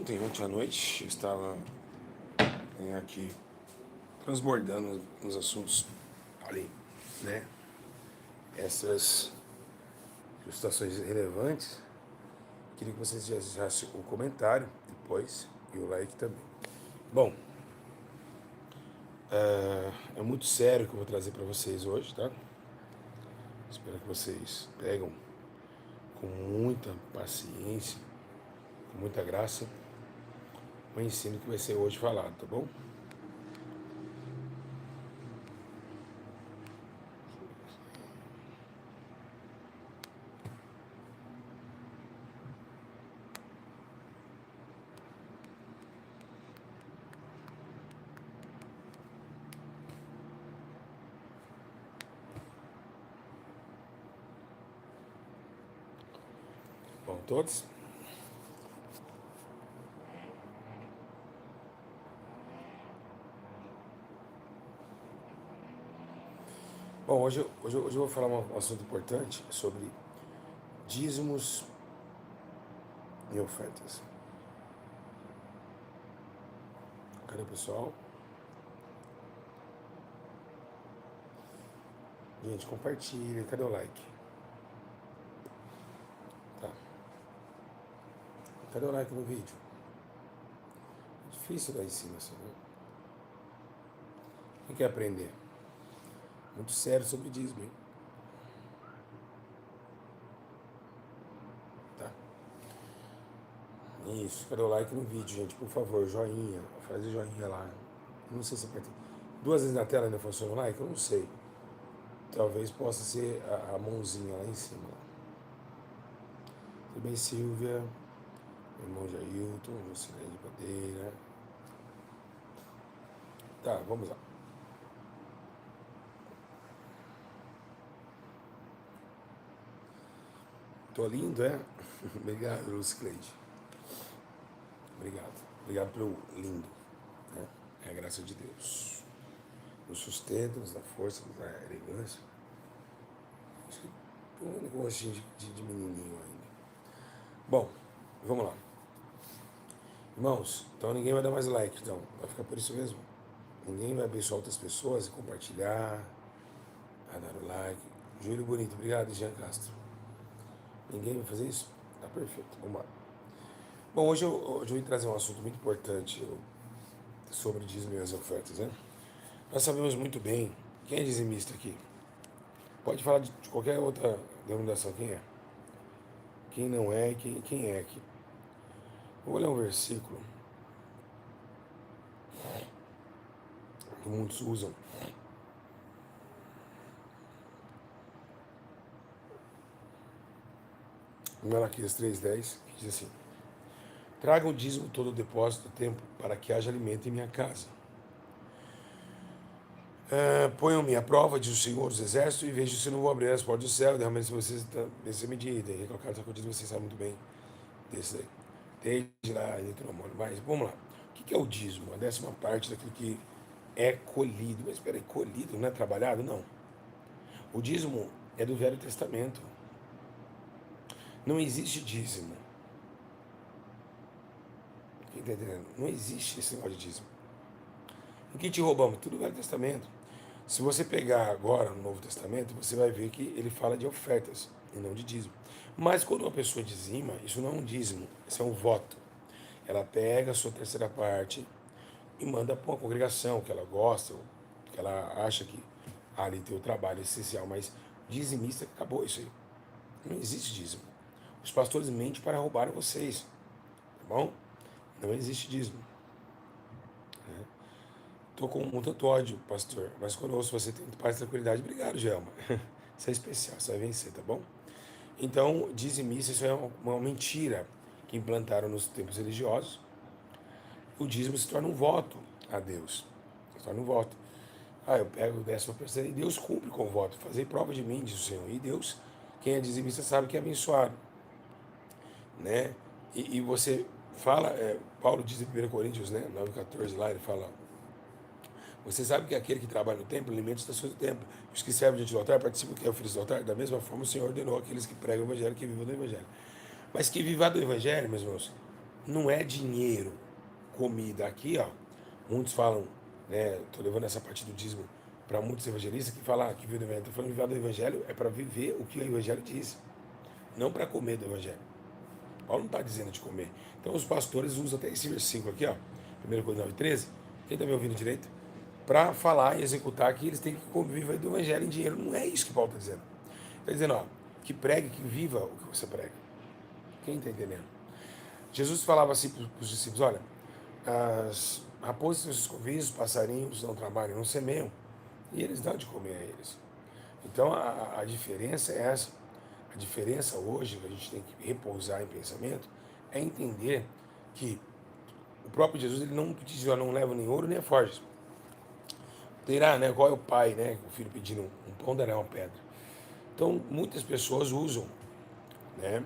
Ontem à noite, eu estava aqui transbordando nos assuntos ali, né? Essas situações relevantes. Queria que vocês deixassem o comentário depois e o like também. Bom, é muito sério o que eu vou trazer para vocês hoje, tá? Espero que vocês pegam com muita paciência, com muita graça, o ensino que vai ser hoje falado, tá bom? Bom, todos? Bom, hoje eu vou falar um assunto importante sobre dízimos e ofertas. Cadê o pessoal? Gente, compartilha. Cadê o like? Tá. Cadê o like no vídeo? É difícil dar em cima, assim, né? Quem quer aprender? Muito sério sobre dízimo, hein? Tá. Isso. Cadê o like no vídeo, gente? Por favor, joinha. Faz o joinha lá. Não sei se aperta 2 vezes na tela ainda funciona o like? Eu não sei. Talvez possa ser a mãozinha lá em cima. Tudo bem, Silvia? Meu irmão Jailton, Lucilene de Bandeira. Tá, vamos lá. Tô lindo, é? Obrigado, Lucilene. Obrigado. Obrigado pelo lindo. Né? É a graça de Deus. Nos sustenta, nos dá força, nos dá elegância. Acho que tem um único gostinho de menininho ainda. Bom, vamos lá. Irmãos, então ninguém vai dar mais like, então. Vai ficar por isso mesmo. Ninguém vai abençoar outras pessoas e compartilhar, a dar o like. Júlio Bonito, obrigado, Jean Castro. Ninguém vai fazer isso? Tá perfeito, vamos lá. Bom, hoje eu vim trazer um assunto muito importante sobre dízimo e as ofertas, né? Nós sabemos muito bem, quem é dizimista aqui? Pode falar de qualquer outra denominação, quem é? Quem não é e quem é aqui? Vou ler um versículo que muitos usam. Malaquias 3,10, que diz assim: Traga o dízimo todo o depósito do tempo, para que haja alimento em minha casa. Ponham-me à prova, diz o Senhor dos Exércitos, e vejam se não vou abrir as portas do céu, derramando se vocês essa medida. E recalcar essa coisa, vocês sabem muito bem desse daí. Desde lá, mas vamos lá. O que é o dízimo? A 10ª parte daquilo que é colhido. Mas espera aí, colhido não é trabalhado? Não. O dízimo é do Velho Testamento. Não existe dízimo. Quem está entendendo? Não existe esse negócio de dízimo. Em que te roubamos? Tudo do Velho Testamento. Se você pegar agora no Novo Testamento, você vai ver que ele fala de ofertas e não de dízimo. Mas quando uma pessoa dizima, isso não é um dízimo, isso é um voto. Ela pega a sua terceira parte e manda para uma congregação que ela gosta, que ela acha que ali tem o trabalho essencial, mas dizimista acabou isso aí. Não existe dízimo. Os pastores mentem para roubar vocês, tá bom? Não existe dízimo. Tô com muito ódio, pastor, mas quando eu ouço você tem paz e tranquilidade, obrigado, Gelma. Isso é especial, você vai vencer, tá bom? Então, dizimista, isso é uma mentira que implantaram nos tempos religiosos. O dízimo se torna um voto a Deus. Se torna um voto. Eu pego o 10ª e Deus cumpre com o voto. Fazer prova de mim, diz o Senhor. E Deus, quem é dizimista, sabe que é abençoado. Né? E você fala, Paulo diz em 1 Coríntios, né, 9,14 lá, ele fala: Você sabe que aquele que trabalha no templo alimenta as estações do templo. Os que servem diante do altar participam do que é oferecido do altar. Da mesma forma, o Senhor ordenou aqueles que pregam o evangelho que vivam do evangelho. Mas que viva do evangelho, meus irmãos, não é dinheiro, comida. Aqui, ó, muitos falam, né? Tô levando essa parte do dízimo para muitos evangelistas que falam que vive do evangelho. Tô falando que viver do evangelho é para viver o que o evangelho diz, não para comer do evangelho. Paulo não está dizendo de comer. Então os pastores usam até esse versículo aqui, ó, 1 Coríntios 9:13. Quem está me ouvindo direito? Para falar e executar que eles têm que conviver do evangelho em dinheiro. Não é isso que Paulo está dizendo. Está dizendo, ó, que pregue, que viva o que você prega. Quem está entendendo? Jesus falava assim para os discípulos, olha, as raposas têm seus covis, os passarinhos não trabalham, não semeiam, e eles dão de comer a eles. Então a diferença é essa. A diferença hoje, que a gente tem que repousar em pensamento, é entender que o próprio Jesus ele não diz, não leva nem ouro nem forjas. Terá, né? Qual é o pai, né? O filho pedindo um pão dará uma pedra. Então muitas pessoas usam, né?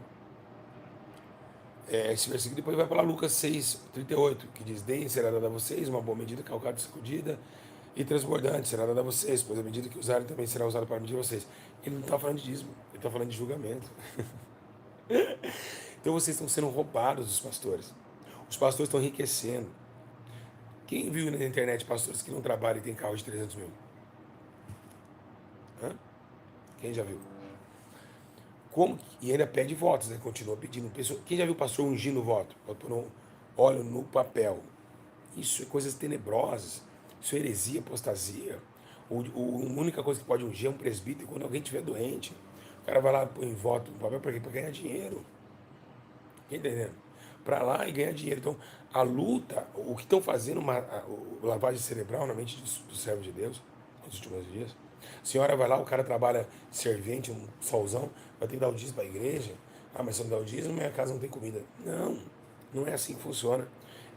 Esse versículo depois vai para Lucas 6:38, que diz: deem será dada a vocês, uma boa medida, calcada, sacudida e transbordante será dada a vocês, pois a medida que usarem também será usada para medir vocês. Ele não está falando de dízimo, ele está falando de julgamento. Então vocês estão sendo roubados dos pastores. Os pastores estão enriquecendo. Quem viu na internet pastores que não trabalham e tem carro de 300 mil? Hã? Quem já viu? Como? E ainda pede votos, né? Continua pedindo. Quem já viu pastor ungindo voto? Por óleo no papel. Isso é coisas tenebrosas. Isso é heresia, apostasia. A única coisa que pode ungir é um presbítero quando alguém estiver doente. O cara vai lá, põe voto no papel para quê? Para ganhar dinheiro. Tá entendendo? Para lá e ganhar dinheiro. Então, a luta, o que estão fazendo, lavagem cerebral na mente do servo de Deus, nos últimos dias. A senhora vai lá, o cara trabalha servente, um solzão, vai ter que dar o dízimo para a igreja. Ah, mas se eu não der o dízimo, minha casa não tem comida. Não, não é assim que funciona.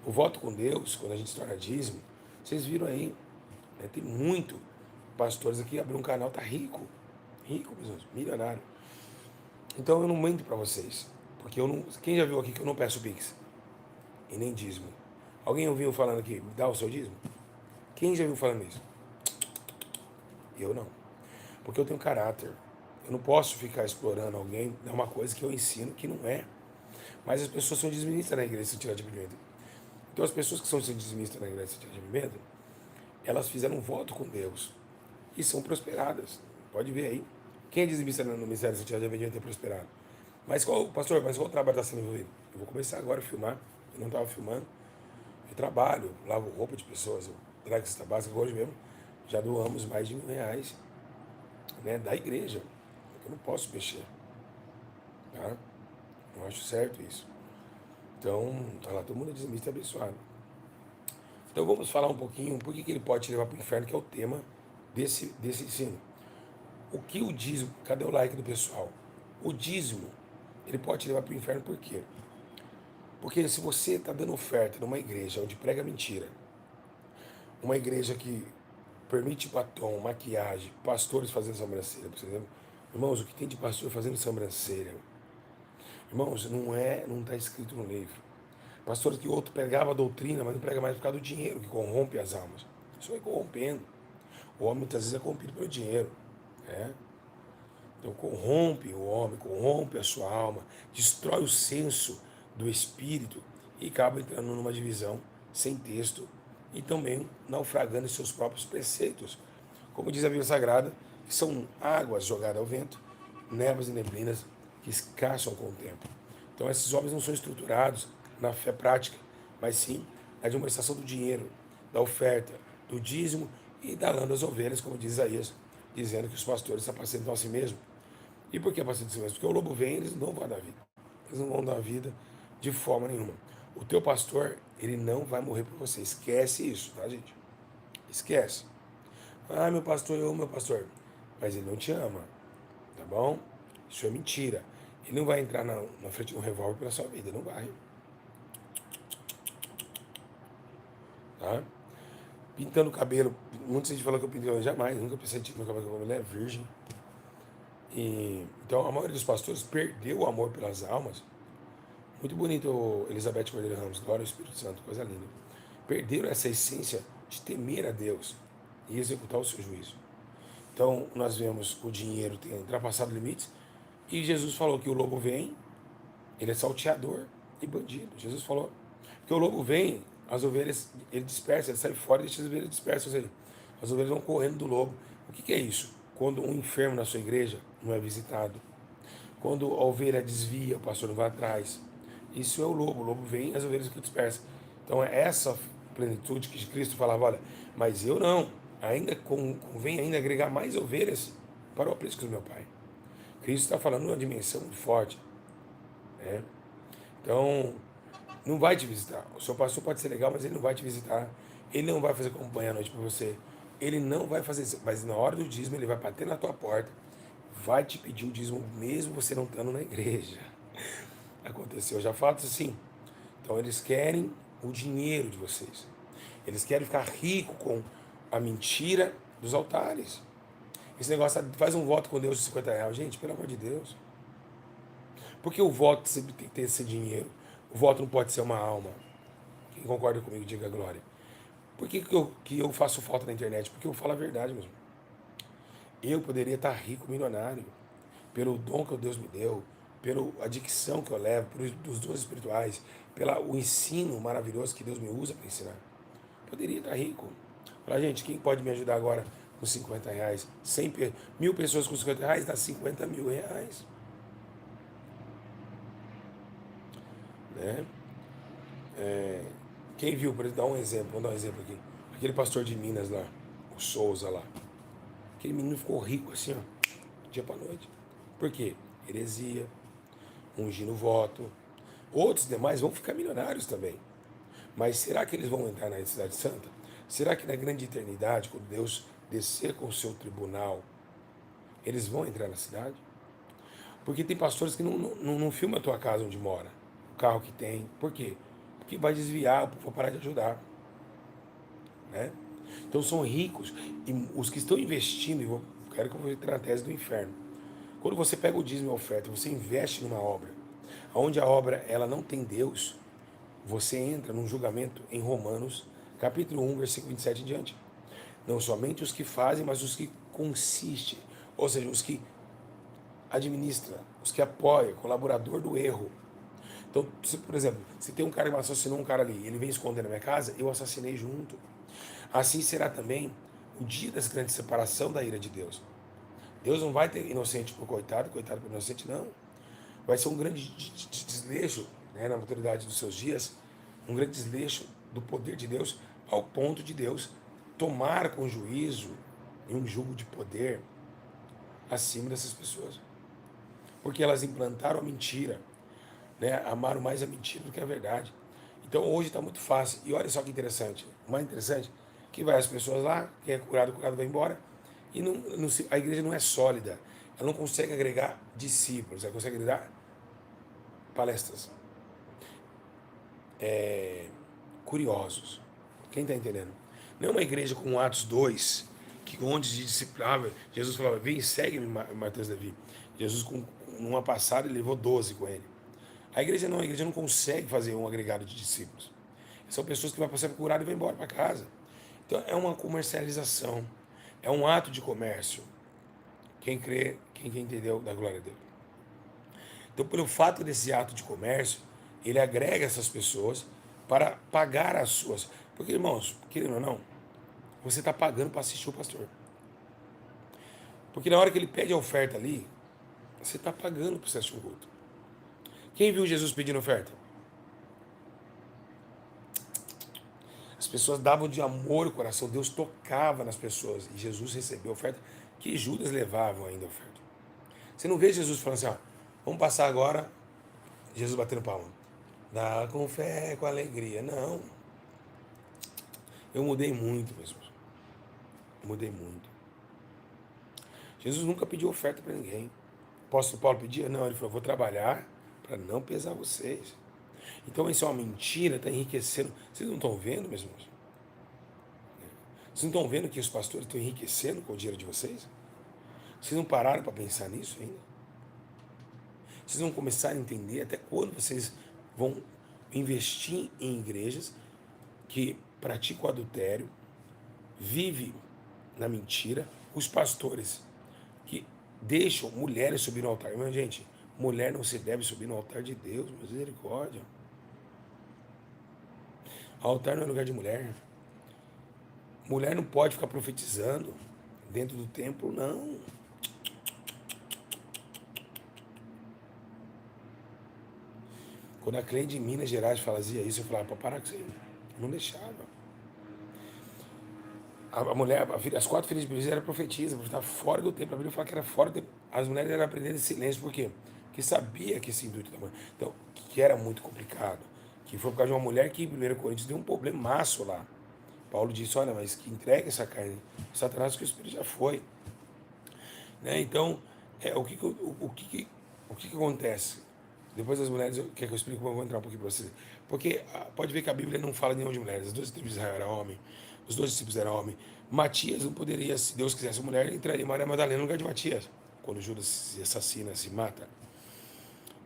O voto com Deus, quando a gente se torna dízimo, vocês viram aí, né, tem muito pastores aqui, abriu um canal, tá rico. Rico, pessoas, milionário. Então eu não minto para vocês. Porque eu não. Quem já viu aqui que eu não peço Pix? E nem dízimo. Alguém ouviu falando aqui, me dá o seu dízimo? Quem já viu falando isso? Eu não. Porque eu tenho caráter. Eu não posso ficar explorando alguém, é uma coisa que eu ensino que não é. Mas as pessoas são dizimistas na igreja Santidade de Pimenta. Então as pessoas que são dizimistas na igreja Santidade de Pimenta, elas fizeram um voto com Deus e são prosperadas. Pode ver aí. Quem é dizimista no Ministério Santidade de Pimenta é prosperado. Mas qual, pastor, mas qual trabalho está sendo envolvido? Eu vou começar agora a filmar. Eu não estava filmando. Eu trabalho, lavo roupa de pessoas, eu trago cesta básica. Hoje mesmo já doamos mais de R$ 1.000, né, da igreja. Eu não posso mexer. Tá? Não acho certo isso. Então, tá lá, todo mundo é dizimista e abençoado. Então vamos falar um pouquinho por que ele pode te levar para o inferno, que é o tema desse ensino. O que o dízimo, cadê o like do pessoal? O dízimo, ele pode te levar para o inferno por quê? Porque se você está dando oferta numa igreja onde prega mentira, uma igreja que permite batom, maquiagem, pastores fazendo sobrancelha, por exemplo, irmãos, o que tem de pastor fazendo sobrancelha? Irmãos, não está escrito no livro. Pastores que outro pregava a doutrina, mas não prega mais por causa do dinheiro, que corrompe as almas. Isso vai corrompendo. O homem muitas vezes é corrompido pelo dinheiro. Né? Então corrompe o homem, corrompe a sua alma, destrói o senso do espírito e acaba entrando numa divisão sem texto e também naufragando em seus próprios preceitos. Como diz a Bíblia Sagrada, que são águas jogadas ao vento, névoas e neblinas que escassam com o tempo. Então esses homens não são estruturados na fé prática, mas sim na administração do dinheiro, da oferta, do dízimo e da lã das ovelhas, como diz Isaías, dizendo que os pastores se apacentam a si mesmos. E por que apacentam a si mesmos? Porque o lobo vem e eles não vão dar vida. Eles não vão dar vida de forma nenhuma. O teu pastor, ele não vai morrer por você. Esquece isso, tá, gente? Esquece. Ah, meu pastor, eu amo meu pastor. Mas ele não te ama, tá bom? Isso é mentira. Ele não vai entrar na frente de um revólver pela sua vida, não vai. Tá? Pintando o cabelo. Muita gente falou que eu pintei cabelo. Jamais, nunca pensei em meu cabelo é virgem. Então a maioria dos pastores perdeu o amor pelas almas. Muito bonito, Elizabeth Cordeiro Ramos, glória ao Espírito Santo, coisa linda. Perderam essa essência de temer a Deus e executar o seu juízo. Então nós vemos o dinheiro ter ultrapassado limites e Jesus falou que o lobo vem, ele é salteador, e bandido. Jesus falou, porque o lobo vem, as ovelhas, ele dispersa, ele sai fora e deixa as ovelhas dispersas, ou seja, as ovelhas vão correndo do lobo. O que é isso? Quando um enfermo na sua igreja não é visitado, quando a ovelha desvia, o pastor não vai atrás. Isso é o lobo vem, as ovelhas ficam dispersas. Então é essa plenitude que Cristo falava, olha, mas eu não, ainda convém ainda agregar mais ovelhas para o aprisco do meu Pai. Cristo está falando uma dimensão muito forte, né? Então, não vai te visitar. O seu pastor pode ser legal, mas ele não vai te visitar. Ele não vai fazer companhia à noite para você. Ele não vai fazer isso. Mas na hora do dízimo, ele vai bater na tua porta, vai te pedir o dízimo, mesmo você não estando na igreja. Aconteceu já fatos assim. Então, eles querem o dinheiro de vocês. Eles querem ficar rico com a mentira dos altares. Esse negócio, faz um voto com Deus de R$ 50. Gente, pelo amor de Deus. Porque o voto sempre tem que ter esse dinheiro. O voto não pode ser uma alma. Quem concorda comigo, diga glória. Por que eu faço falta na internet? Porque eu falo a verdade mesmo. Eu poderia estar rico, milionário, pelo dom que Deus me deu, pela dicção que eu levo, pelos dons espirituais, pelo ensino maravilhoso que Deus me usa para ensinar. Poderia estar rico. Fala, gente, quem pode me ajudar agora com R$ 50? 1.000 pessoas com R$ 50 dá R$ 50.000. Né? Quem viu, por exemplo, vou dar um exemplo aqui. Aquele pastor de Minas lá, o Souza lá. Aquele menino ficou rico assim, ó, dia para noite. Por quê? Heresia, ungindo voto. Outros demais vão ficar milionários também. Mas será que eles vão entrar na cidade santa? Será que na grande eternidade, quando Deus descer com o seu tribunal, eles vão entrar na cidade? Porque tem pastores que não filmam a tua casa onde mora, o carro que tem. Por quê? Porque vai desviar, vou parar de ajudar. Né? Então são ricos. E os que estão investindo, quero que eu vou entrar na tese do inferno. Quando você pega o dízimo e a oferta, você investe numa obra, onde a obra ela não tem Deus, você entra num julgamento em Romanos, capítulo 1, versículo 27 em diante. Não somente os que fazem, mas os que consistem, ou seja, os que administram, os que apoiam, colaborador do erro. Então, por exemplo, se tem um cara que assassinou um cara ali, ele vem esconder na minha casa, eu assassinei junto. Assim será também o dia dessa grande separação da ira de Deus. Deus não vai ter inocente por coitado, coitado por inocente, não. Vai ser um grande desleixo, né, na maturidade dos seus dias, um grande desleixo do poder de Deus, ao ponto de Deus tomar com juízo e um jugo de poder acima dessas pessoas. Porque elas implantaram a mentira, né, amaram mais a mentira do que a verdade. Então hoje está muito fácil. E olha só que interessante, o mais interessante, que vai as pessoas lá, quem é curado, o curado vai embora, e a igreja não é sólida, ela não consegue agregar discípulos, ela consegue agregar palestras, curiosos. Quem está entendendo? Não é uma igreja com Atos 2, que onde se discipulava, Jesus falava, vem e segue-me, Mateus Davi. Jesus, numa passada, ele levou 12 com ele. A igreja não consegue fazer um agregado de discípulos. São pessoas que vão passar por curado e vão embora para casa. Então é uma comercialização, é um ato de comércio. Quem crê, quem entendeu, da glória dele. Então, pelo fato desse ato de comércio, ele agrega essas pessoas para pagar as suas. Porque, irmãos, querendo ou não, você está pagando para assistir o pastor. Porque na hora que ele pede a oferta ali, você está pagando para você assistir o culto. Quem viu Jesus pedindo oferta? As pessoas davam de amor o coração, Deus tocava nas pessoas e Jesus recebeu a oferta, que Judas levavam ainda a oferta. Você não vê Jesus falando assim, ó, vamos passar agora, Jesus batendo palma. Dá com fé, com alegria. Não. Eu mudei muito, meus irmãos. Mudei muito. Jesus nunca pediu oferta para ninguém. O apóstolo Paulo pedia? Não, ele falou, vou trabalhar para não pesar vocês. Então isso é uma mentira, está enriquecendo. Vocês não estão vendo, meus irmãos? Vocês não estão vendo que os pastores estão enriquecendo com o dinheiro de vocês? Vocês não pararam para pensar nisso ainda? Vocês vão começar a entender até quando vocês vão investir em igrejas que praticam adultério, vivem na mentira, os pastores que deixam mulheres subir no altar. Mas, gente, mulher não se deve subir no altar de Deus, misericórdia. Altar não é lugar de mulher. Mulher não pode ficar profetizando dentro do templo, não. Quando a Cleide em Minas Gerais fazia isso, eu falava, para parar com isso aí. Não deixava. A mulher, as 4 filhas de Belis eram profetisas, porque estava fora do templo. A Bíblia fala que era fora do templo. As mulheres eram aprendendo em silêncio, por quê? Porque sabia que esse intuito da mulher. Então, que era muito complicado. Que foi por causa de uma mulher que em 1 Coríntios deu um problemaço lá. Paulo disse, olha, mas que entrega essa carne. Satanás, que o Espírito já foi. Né? Então, o que acontece? Depois das mulheres, quer que eu explique? Eu vou entrar um pouquinho para vocês. Porque pode ver que a Bíblia não fala nenhum de mulheres. As 12 tribos de Israel eram homem, os 12 discípulos eram homem. Matias não poderia, se Deus quisesse mulher, entraria Maria Madalena no lugar de Matias. Quando Judas se assassina, se mata.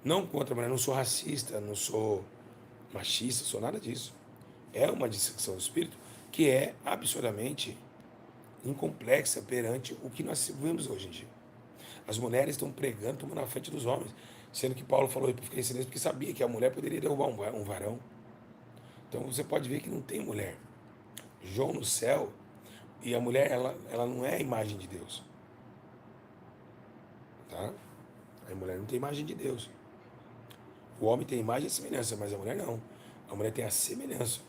Não contra a mulher, não sou racista, não sou machista, sou nada disso. É uma dissecção do espírito que é absurdamente incomplexa perante o que nós vivemos hoje em dia. As mulheres estão pregando, tomando na frente dos homens. Sendo que Paulo falou para ficar em silêncio porque sabia que a mulher poderia derrubar um varão. Então você pode ver que não tem mulher. João no céu, e a mulher, ela não é a imagem de Deus. Tá? A mulher não tem imagem de Deus. O homem tem imagem e semelhança, mas a mulher não. A mulher tem a semelhança,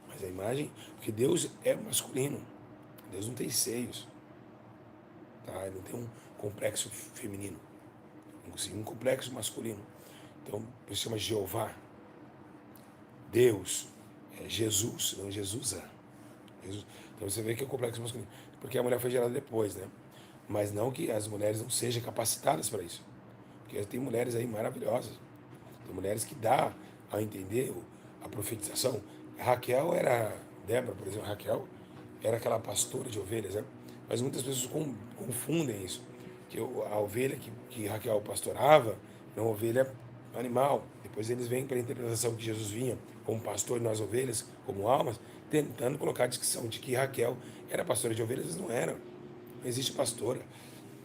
mas a imagem, porque Deus é masculino. Deus não tem seios. Tá? Ele não tem um complexo feminino. Um complexo masculino. Então, por isso chama Jeová. Deus. É Jesus, não Jesus é. Jesus. Então você vê que é o complexo masculino. Porque a mulher foi gerada depois, né? Mas não que as mulheres não sejam capacitadas para isso. Porque tem mulheres aí maravilhosas. Tem mulheres que dá a entender a profetização. Raquel era, Débora, por exemplo, Raquel era aquela pastora de ovelhas, né? Mas muitas pessoas confundem isso. Que a ovelha que Raquel pastorava é uma ovelha animal. Depois eles vêm para a interpretação que Jesus vinha como pastor e nós ovelhas, como almas, tentando colocar a descrição de que Raquel era pastora de ovelhas, mas não era. Não existe pastora.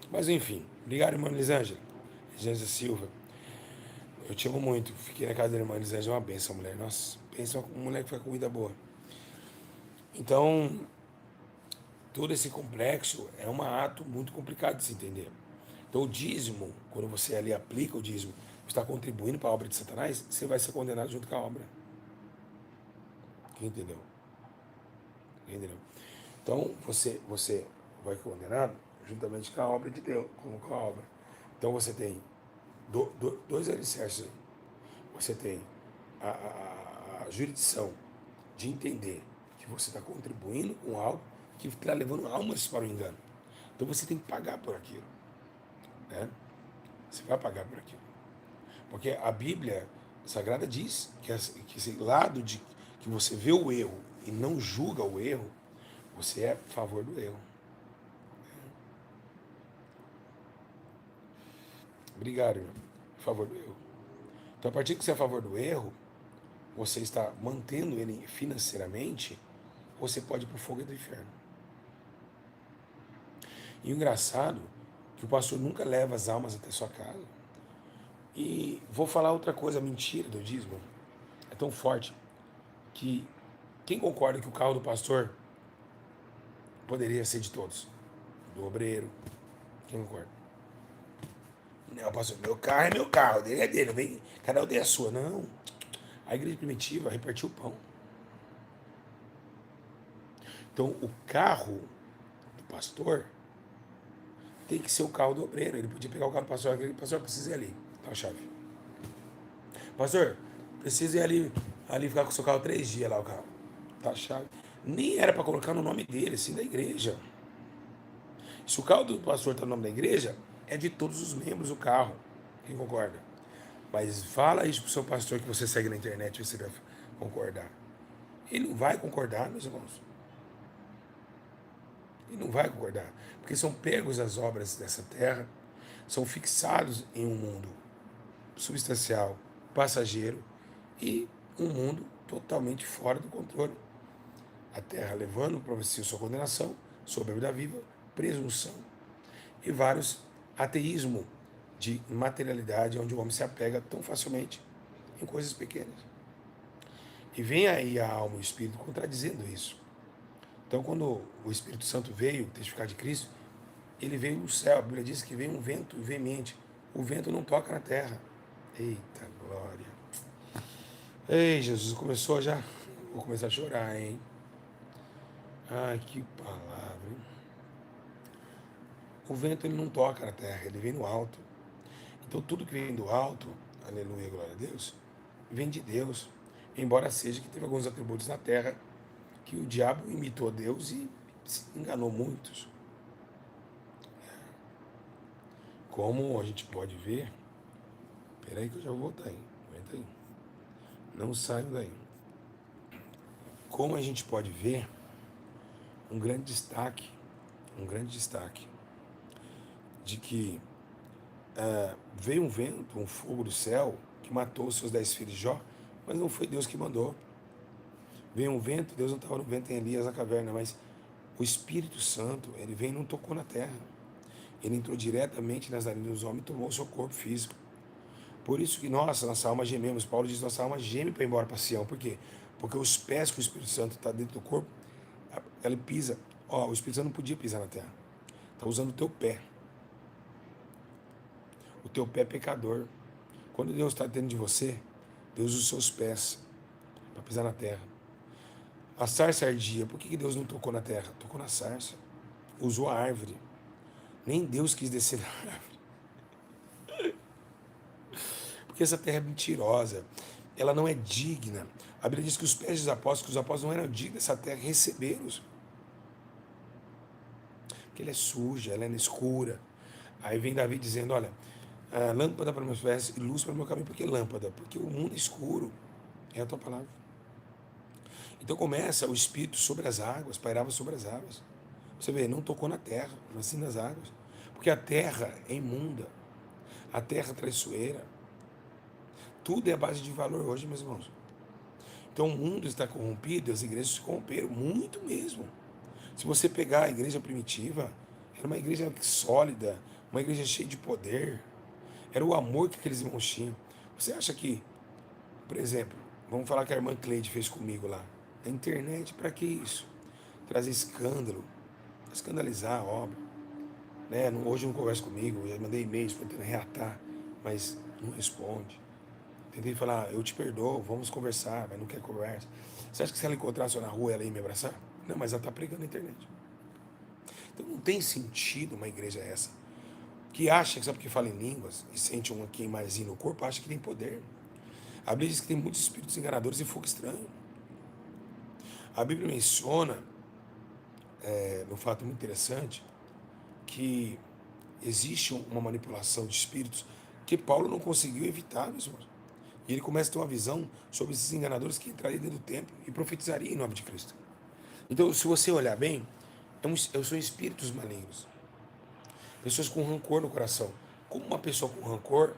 Mas enfim, obrigado, irmã Elisângela. Elisângela Silva. Eu te amo muito. Fiquei na casa da irmã Elisângela, uma benção, mulher. Nossa, pensa uma mulher que faz comida boa. Então, todo esse complexo é um ato muito complicado de se entender. Então, o dízimo, quando você ali aplica o dízimo, está contribuindo para a obra de Satanás, você vai ser condenado junto com a obra. Quem entendeu? Quem entendeu? Então, você vai ser condenado juntamente com a obra de Deus, com a obra. Então, você tem dois alicerces. Você tem a jurisdição de entender que você está contribuindo com algo que está levando almas para o engano. Então, você tem que pagar por aquilo. Né? Você vai pagar por aquilo. Porque a Bíblia Sagrada diz que esse lado de que você vê o erro e não julga o erro, você é a favor do erro. Obrigado, irmão. A favor do erro. Então, a partir que você é a favor do erro, você está mantendo ele financeiramente, você pode ir para o fogo do inferno. E o engraçado é que o pastor nunca leva as almas até sua casa. E vou falar outra coisa, a mentira do dízimo é tão forte que quem concorda que o carro do pastor poderia ser de todos? Do obreiro. Quem concorda? Não, pastor, meu carro é meu carro, dele é dele, vem, cada um tem a sua. Não. A igreja primitiva repartiu o pão. Então, o carro do pastor tem que ser o carro do obreiro. Ele podia pegar o carro do pastor, pastor, precisa ir ali, tá a chave. Pastor, precisa ir ali ficar com o seu carro 3 dias lá, o carro. Tá a chave. Nem era para colocar no nome dele, sim, da igreja. Se o carro do pastor está no nome da igreja, é de todos os membros o carro. Quem concorda? Mas fala isso pro seu pastor que você segue na internet e você vai concordar. Ele não vai concordar, meus irmãos. Ele não vai concordar. Porque são pegos as obras dessa terra, são fixados em um mundo substancial, passageiro e um mundo totalmente fora do controle. A terra levando para si sua condenação, sob a vida viva, presunção e vários ateísmo de materialidade, onde o homem se apega tão facilmente em coisas pequenas. E vem aí a alma e o espírito contradizendo isso. Então, quando o Espírito Santo veio testificar de Cristo, ele veio no céu. A Bíblia diz que veio um vento veemente. O vento não toca na terra. Eita glória. Ei, Jesus, começou já? Vou começar a chorar, hein? Ai, que palavra, hein? O vento ele não toca na terra, ele vem no alto. Então tudo que vem do alto, aleluia, glória a Deus, vem de Deus. Embora seja que teve alguns atributos na terra que o diabo imitou Deus e enganou muitos. Como a gente pode ver, peraí que eu já vou voltar aí, aguenta aí, não saio daí. Como a gente pode ver, um grande destaque de que veio um vento, um fogo do céu, que matou os seus 10 filhos de Jó, mas não foi Deus que mandou. Veio um vento, Deus não estava no vento em Elias na caverna, mas o Espírito Santo, ele veio e não tocou na terra. Ele entrou diretamente nas narinas dos homens e tomou o seu corpo físico. Por isso que nossa alma gememos. Paulo diz, nossa alma geme para ir embora para Sião. Por quê? Porque os pés que o Espírito Santo está dentro do corpo, ela pisa. Ó, o Espírito Santo não podia pisar na terra. Está usando o teu pé. O teu pé é pecador. Quando Deus está dentro de você, Deus usa os seus pés para pisar na terra. A sarça ardia. Por que Deus não tocou na terra? Tocou na sarça. Usou a árvore. Nem Deus quis descer na árvore. Porque essa terra é mentirosa. Ela não é digna. A Bíblia diz que os pés dos apóstolos, que os apóstolos não eram dignos dessa terra, receberam-os. Porque ela é suja, ela é escura. Aí vem Davi dizendo, olha, lâmpada para meus pés e luz para o meu caminho. Por que lâmpada? Porque o mundo é escuro. É a tua palavra. Então começa o Espírito sobre as águas, pairava sobre as águas. Você vê, não tocou na terra, mas sim nas águas. Porque a terra é imunda. A terra é traiçoeira. Tudo é a base de valor hoje, meus irmãos. Então o mundo está corrompido, as igrejas se corromperam, muito mesmo. Se você pegar a igreja primitiva, era uma igreja sólida, uma igreja cheia de poder. Era o amor que aqueles irmãos tinham. Você acha que, por exemplo, vamos falar que a irmã Cleide fez comigo lá. Na internet, para que isso? Trazer escândalo, escandalizar a obra. Né? Hoje não conversa comigo, já mandei e-mails tentando reatar, mas não responde. Tentei falar, eu te perdoo, vamos conversar, mas não quer conversa. Você acha que se ela encontrasse eu na rua, ela ia me abraçar? Não, mas ela está pregando na internet. Então não tem sentido uma igreja essa, que acha que sabe que fala em línguas e sente um queimarzinho no corpo, acha que tem poder. A Bíblia diz que tem muitos espíritos enganadores e fogo estranho. A Bíblia menciona, num fato muito interessante, que existe uma manipulação de espíritos que Paulo não conseguiu evitar, meus irmãos. E ele começa a ter uma visão sobre esses enganadores que entrariam dentro do templo e profetizariam em nome de Cristo. Então, se você olhar bem, são espíritos malignos. Pessoas com rancor no coração. Como uma pessoa com rancor,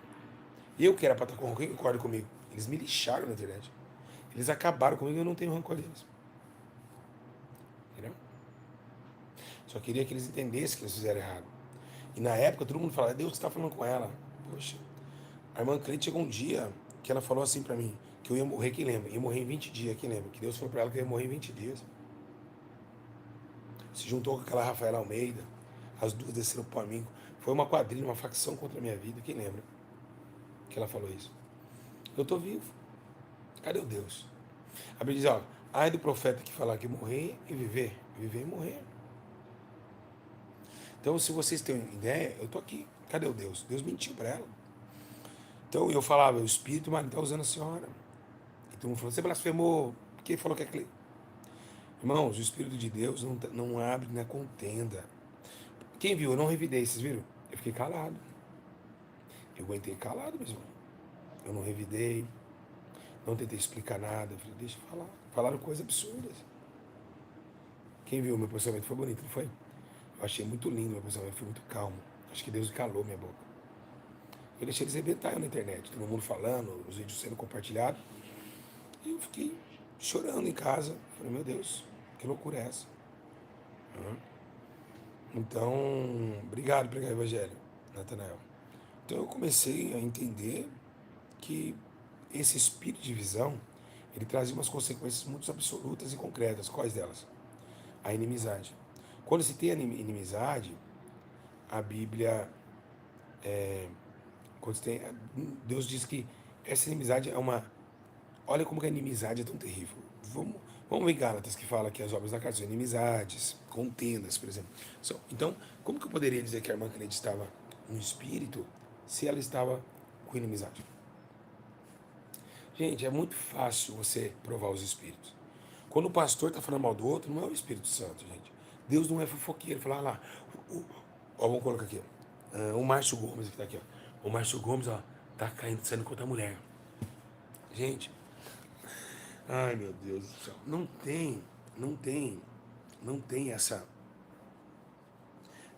eu que era para estar com rancor, quem concorda comigo? Eles me lixaram na internet. Eles acabaram comigo e eu não tenho rancor deles. Entendeu? Só queria que eles entendessem que eles fizeram errado. E na época todo mundo falava, Deus está falando com ela. Poxa, a irmã Cleide chegou um dia que ela falou assim para mim, que eu ia morrer, quem lembra? Ia morrer em 20 dias, quem lembra? Que Deus falou para ela que eu ia morrer em 20 dias. Se juntou com aquela Rafaela Almeida, as duas desceram para mim. Foi uma quadrilha, uma facção contra a minha vida, quem lembra? Que ela falou isso. Eu estou vivo. Cadê o Deus? A Bíblia diz, ó, ai do profeta que falar que morrer e viver. Viver e morrer. Então, se vocês têm ideia, eu estou aqui. Cadê o Deus? Deus mentiu para ela. Então, eu falava, o Espírito, mas não está usando a senhora. E todo mundo falou, você blasfemou. Quem falou que é Cleide? Irmãos, o Espírito de Deus não abre na contenda. Quem viu? Eu não revidei, vocês viram? Eu fiquei calado. Eu aguentei calado, meu irmão. Eu não revidei, não tentei explicar nada. Eu falei, deixa eu falar. Falaram coisas absurdas. Quem viu? Meu posicionamento foi bonito, não foi? Eu achei muito lindo meu posicionamento, foi muito calmo. Acho que Deus calou minha boca. Eu deixei eles arrebentarem na internet, todo mundo falando, os vídeos sendo compartilhados. E eu fiquei chorando em casa. Falei, meu Deus, que loucura é essa? Então, obrigado pelo Evangelho, Natanael. Então eu comecei a entender que esse espírito de visão, ele trazia umas consequências muito absolutas e concretas. Quais delas? A inimizade. Quando se tem inimizade, a Bíblia, quando se tem, Deus diz que essa inimizade é uma. Olha como que a inimizade é tão terrível. Vamos ver Gálatas, que fala que as obras da carne são inimizades, contendas, por exemplo. Então, como que eu poderia dizer que a irmã Cleide estava no espírito se ela estava com inimizade? Gente, é muito fácil você provar os espíritos. Quando o pastor está falando mal do outro, não é o Espírito Santo, gente. Deus não é fofoqueiro. Fala lá, vamos colocar aqui, ó. O Márcio Gomes que está aqui, ó. O Márcio Gomes, ó, tá caindo, saindo contra a mulher. Gente, ai meu Deus do céu. Não tem essa.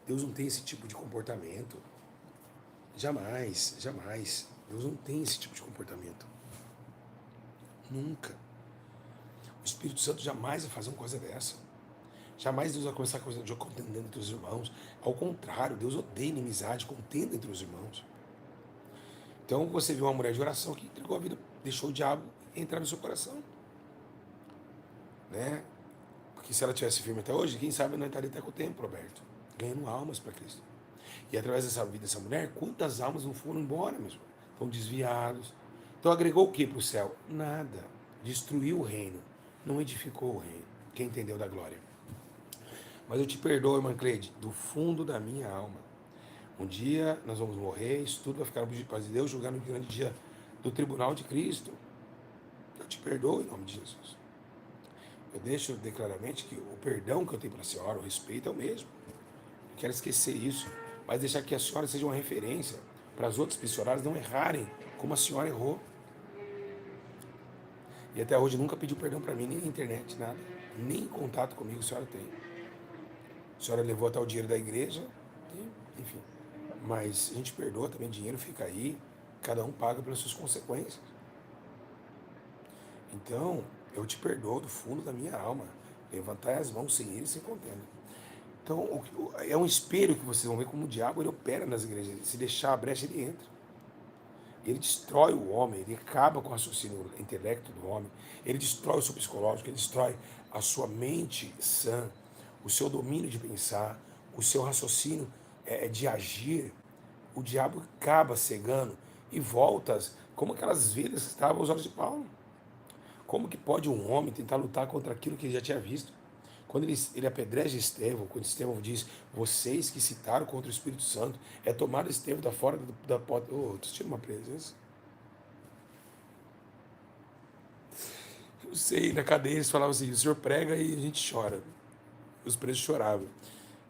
Deus não tem esse tipo de comportamento. Jamais, jamais. Deus não tem esse tipo de comportamento. Nunca. O Espírito Santo jamais vai fazer uma coisa dessa. Jamais Deus vai começar a coisa de contenda entre os irmãos. Ao contrário, Deus odeia inimizade, contenda entre os irmãos. Então você viu uma mulher de oração que entregou a vida, deixou o diabo entrar no seu coração. Né? Porque se ela tivesse firme até hoje, quem sabe não estaria até com o tempo, Roberto, ganhando almas para Cristo. E através dessa vida dessa mulher, quantas almas não foram embora mesmo? Estão desviados. Então agregou o que para o céu? Nada. Destruiu o reino. Não edificou o reino. Quem entendeu da glória? Mas eu te perdoo, irmã Cleide, do fundo da minha alma. Um dia nós vamos morrer, isso tudo vai ficar para Deus julgar no grande dia do tribunal de Cristo. Eu te perdoo em nome de Jesus. Eu deixo declaradamente que o perdão que eu tenho para a senhora, o respeito é o mesmo. Não quero esquecer isso, mas deixar que a senhora seja uma referência para as outras missionárias não errarem como a senhora errou. E até hoje nunca pediu perdão para mim, nem na internet, nada. Nem contato comigo a senhora tem. A senhora levou até o dinheiro da igreja, enfim. Mas a gente perdoa também, dinheiro fica aí, cada um paga pelas suas consequências. Então, eu te perdoo do fundo da minha alma. Levantai as mãos sem ira e sem contenda. Então, é um espelho que vocês vão ver como o diabo ele opera nas igrejas. Se deixar a brecha, ele entra. Ele destrói o homem, ele acaba com o raciocínio, o intelecto do homem. Ele destrói o seu psicológico, ele destrói a sua mente sã, o seu domínio de pensar, o seu raciocínio de agir. O diabo acaba cegando e volta, como aquelas vidas que estavam aos olhos de Paulo. Como que pode um homem tentar lutar contra aquilo que ele já tinha visto? Quando ele apedreja Estevão, quando Estevão diz, vocês que citaram contra o Espírito Santo, é tomar Estevão da fora da porta. Ô, tu tira uma presença. Eu sei, na cadeia eles falavam assim, o senhor prega e a gente chora. Os presos choravam.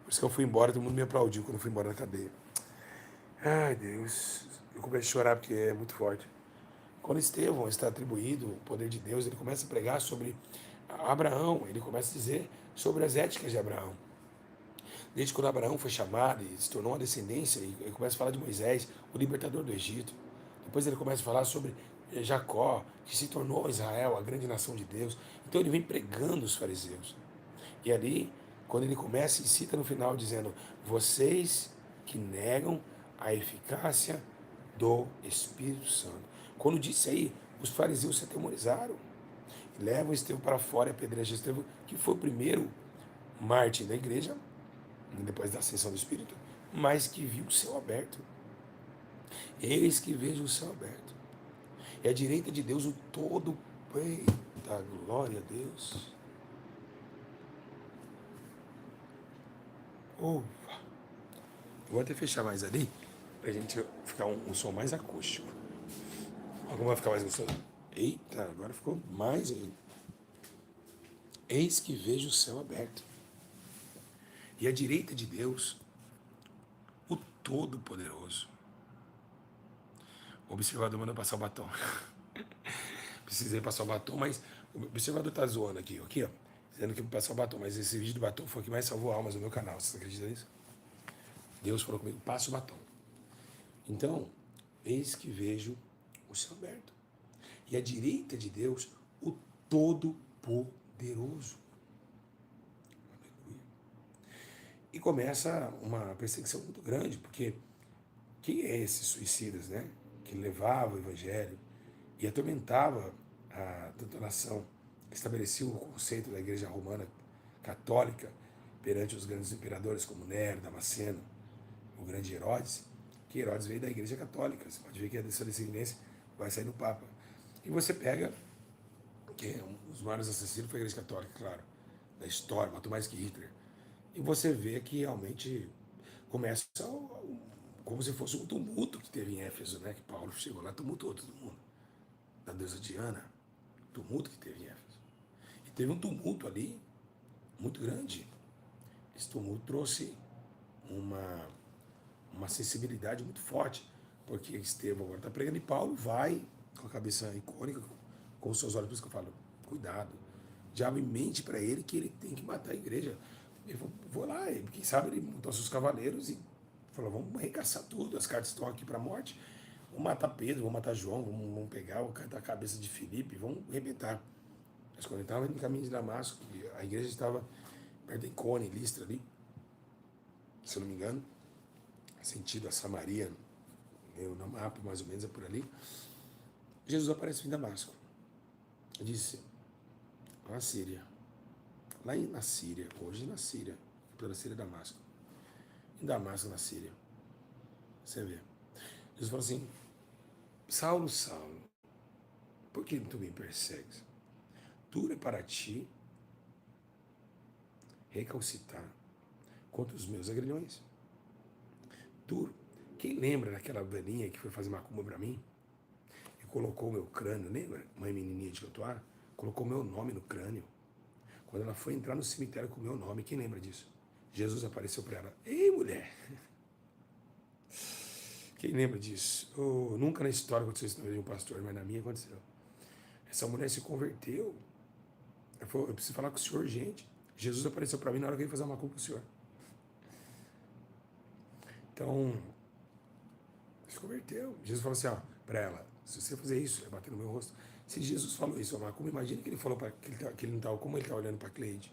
Por isso que eu fui embora, todo mundo me aplaudiu quando eu fui embora da cadeia. Ai, Deus. Eu comecei a chorar porque é muito forte. Quando Estevão está atribuído o poder de Deus, ele começa a pregar sobre Abraão, ele começa a dizer sobre as éticas de Abraão. Desde quando Abraão foi chamado e se tornou uma descendência, ele começa a falar de Moisés, o libertador do Egito. Depois ele começa a falar sobre Jacó, que se tornou Israel, a grande nação de Deus. Então ele vem pregando os fariseus. E ali, quando ele começa, ele cita no final dizendo, vocês que negam a eficácia do Espírito Santo. Quando disse aí, os fariseus se atemorizaram. Levam Estevão para fora e apedrejam Estevão, que foi o primeiro mártir da igreja, depois da ascensão do Espírito, mas que viu o céu aberto. Eis que vejo o céu aberto. E à direita de Deus o todo peito da glória a Deus. Ufa. Vou até fechar mais ali, pra gente ficar um som mais acústico. Como vai ficar mais gostoso? Eita, agora ficou mais ainda. Eis que vejo o céu aberto. E à direita de Deus, o Todo-Poderoso. O observador manda passar o batom. Precisei passar o batom, mas o observador tá zoando aqui, ó. Dizendo que eu vou passar o batom, mas esse vídeo do batom foi o que mais salvou almas no meu canal. Vocês acreditam nisso? Deus falou comigo, passa o batom. Então, eis que vejo o céu aberto. E à direita de Deus, o Todo-Poderoso. Aleluia. E começa uma perseguição muito grande, porque quem é esses suicidas, né? Que levava o evangelho e atormentava a doutrinação nação estabeleceu o conceito da igreja romana católica perante os grandes imperadores como Nero, Damasceno, o grande Herodes, que Herodes veio da igreja católica. Você pode ver que a sua descendência vai sair do Papa. E você pega, que é um dos maiores assassinos foi a igreja católica, claro, da história, matou mais que Hitler. E você vê que realmente começa como se fosse um tumulto que teve em Éfeso, né? Que Paulo chegou lá, tumultuou todo mundo. Da deusa Diana, tumulto que teve em Éfeso. E teve um tumulto ali muito grande. Esse tumulto trouxe uma, uma sensibilidade muito forte, porque Estevão agora está pregando e Paulo vai com a cabeça icônica, com os seus olhos, por isso que eu falo, cuidado. O diabo mente para ele que ele tem que matar a igreja. Ele falou, vou lá, quem sabe ele montou seus cavaleiros e falou, vamos arregaçar tudo, as cartas estão aqui para a morte, vamos matar Pedro, vamos matar João, vamos pegar a cabeça de Filipe, vamos arrebentar. Mas quando ele estava no caminho de Damasco, a igreja estava perto de Icone, Listra ali, se eu não me engano, sentido a Samaria, no mapa mais ou menos é por ali, Jesus aparece em Damasco. Disse, na Síria, na Síria, hoje na Síria, pela Síria Damasco. Em Damasco, na Síria. Você vê. Jesus falou assim, Saulo, Saulo, por que tu me persegues? Dura para ti recalcitar contra os meus agrilhões. Duro. Quem lembra daquela velhinha que foi fazer macumba para mim? E colocou o meu crânio, lembra? Mãe menininha de Cantuá? Colocou meu nome no crânio. Quando ela foi entrar no cemitério com o meu nome, quem lembra disso? Jesus apareceu para ela. Ei, mulher! Quem lembra disso? Oh, nunca na história aconteceu isso na vida de um pastor, mas na minha aconteceu. Essa mulher se converteu. Ela falou, eu preciso falar com o senhor, gente. Jesus apareceu para mim na hora que ele ia fazer uma macumba com o senhor. Então, se converteu. Jesus falou assim, ó, para ela, se você fazer isso, vai bater no meu rosto. Se Jesus falou isso, macumba, imagina que ele falou para que ele não estava, como ele está olhando para Cleide,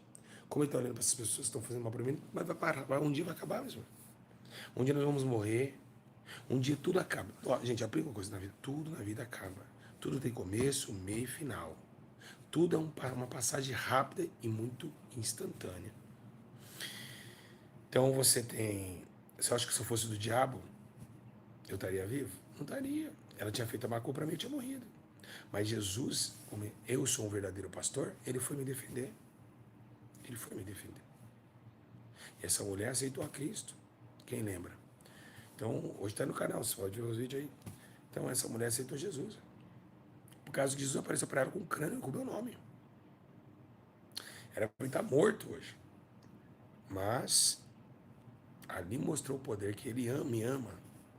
como ele está olhando para essas pessoas que estão fazendo mal para mim, mas vai parar, um dia vai acabar mesmo. Um dia nós vamos morrer, um dia tudo acaba. Ó, gente, aplica uma coisa na vida, tudo na vida acaba. Tudo tem começo, meio e final. Tudo é uma passagem rápida e muito instantânea. Então você tem, você acha que se eu fosse do diabo, eu estaria vivo? Não estaria. Ela tinha feito a macumba para mim, eu tinha morrido. Mas Jesus, como eu sou um verdadeiro pastor, ele foi me defender. Ele foi me defender. E essa mulher aceitou a Cristo. Quem lembra? Então, hoje está no canal, você pode ver os vídeos aí. Então, essa mulher aceitou Jesus. Por causa que Jesus apareceu para ela com um crânio com o meu nome. Era para ele estar morto hoje. Mas, ali mostrou o poder que ele me ama,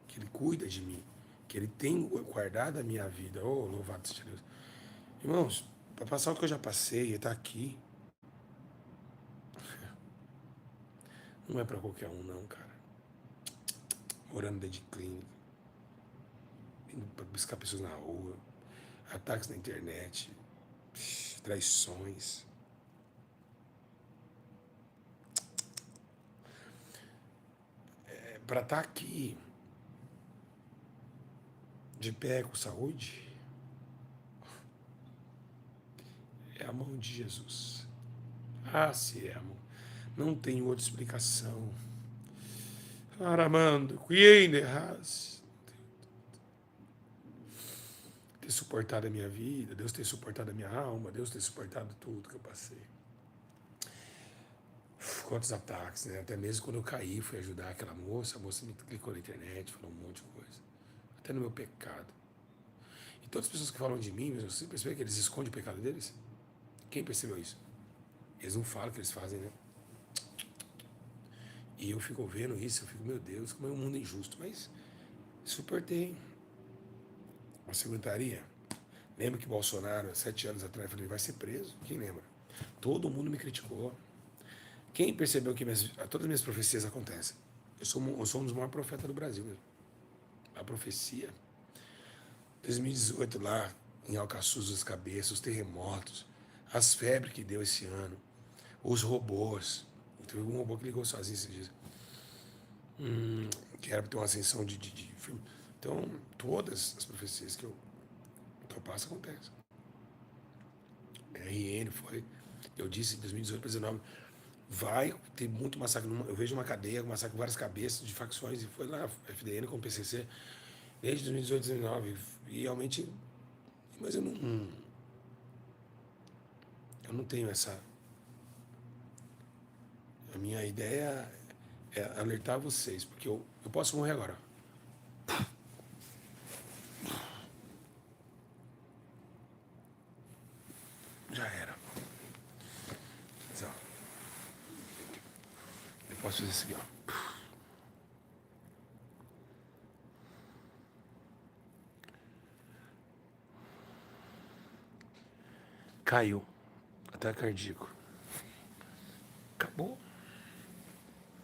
que ele cuida de mim, que ele tem guardado a minha vida. Oh, louvado seja Deus. Irmãos, para passar o que eu já passei, ele está aqui. Não é para qualquer um, não, cara. Morando dentro de clínica, indo para buscar pessoas na rua, ataques na internet, traições. Para estar aqui, de pé, com saúde, é a mão de Jesus. Ah, se é, amor. Não tem outra explicação. Aramando, Quienderras. Ter suportado a minha vida, Deus ter suportado a minha alma, Deus ter suportado tudo que eu passei. Quantos ataques, né? Até mesmo quando eu caí, fui ajudar aquela moça, a moça me clicou na internet, falou um monte de coisa. Até no meu pecado. E todas as pessoas que falam de mim, você percebeu que eles escondem o pecado deles? Quem percebeu isso? Eles não falam o que eles fazem, né? E eu fico vendo isso, eu fico, meu Deus, como é um mundo injusto. Mas suportei. Você aguentaria? Lembra que Bolsonaro, 7 anos atrás, falou, ele vai ser preso? Quem lembra? Todo mundo me criticou. Quem percebeu que todas as minhas profecias acontecem? Eu sou um dos maiores profetas do Brasil mesmo. A profecia. 2018 lá, em Alcaçuz dos Cabeças, os terremotos, as febres que deu esse ano, os robôs. Teve um robô que ligou sozinho esses dias. Que era para ter uma ascensão de filme. Então, todas as profecias que eu passo acontecem. RN foi. Eu disse em 2018 para 2019, vai ter muito massacre. Eu vejo uma cadeia com massacre com várias cabeças de facções, e foi lá, FDN com o PCC, desde 2018, 2019. E realmente, mas eu não tenho essa. A minha ideia é alertar vocês, porque eu posso morrer agora. Já era. Mas, ó, eu posso fazer isso aqui, ó. Caiu. Ataque cardíaco. Acabou.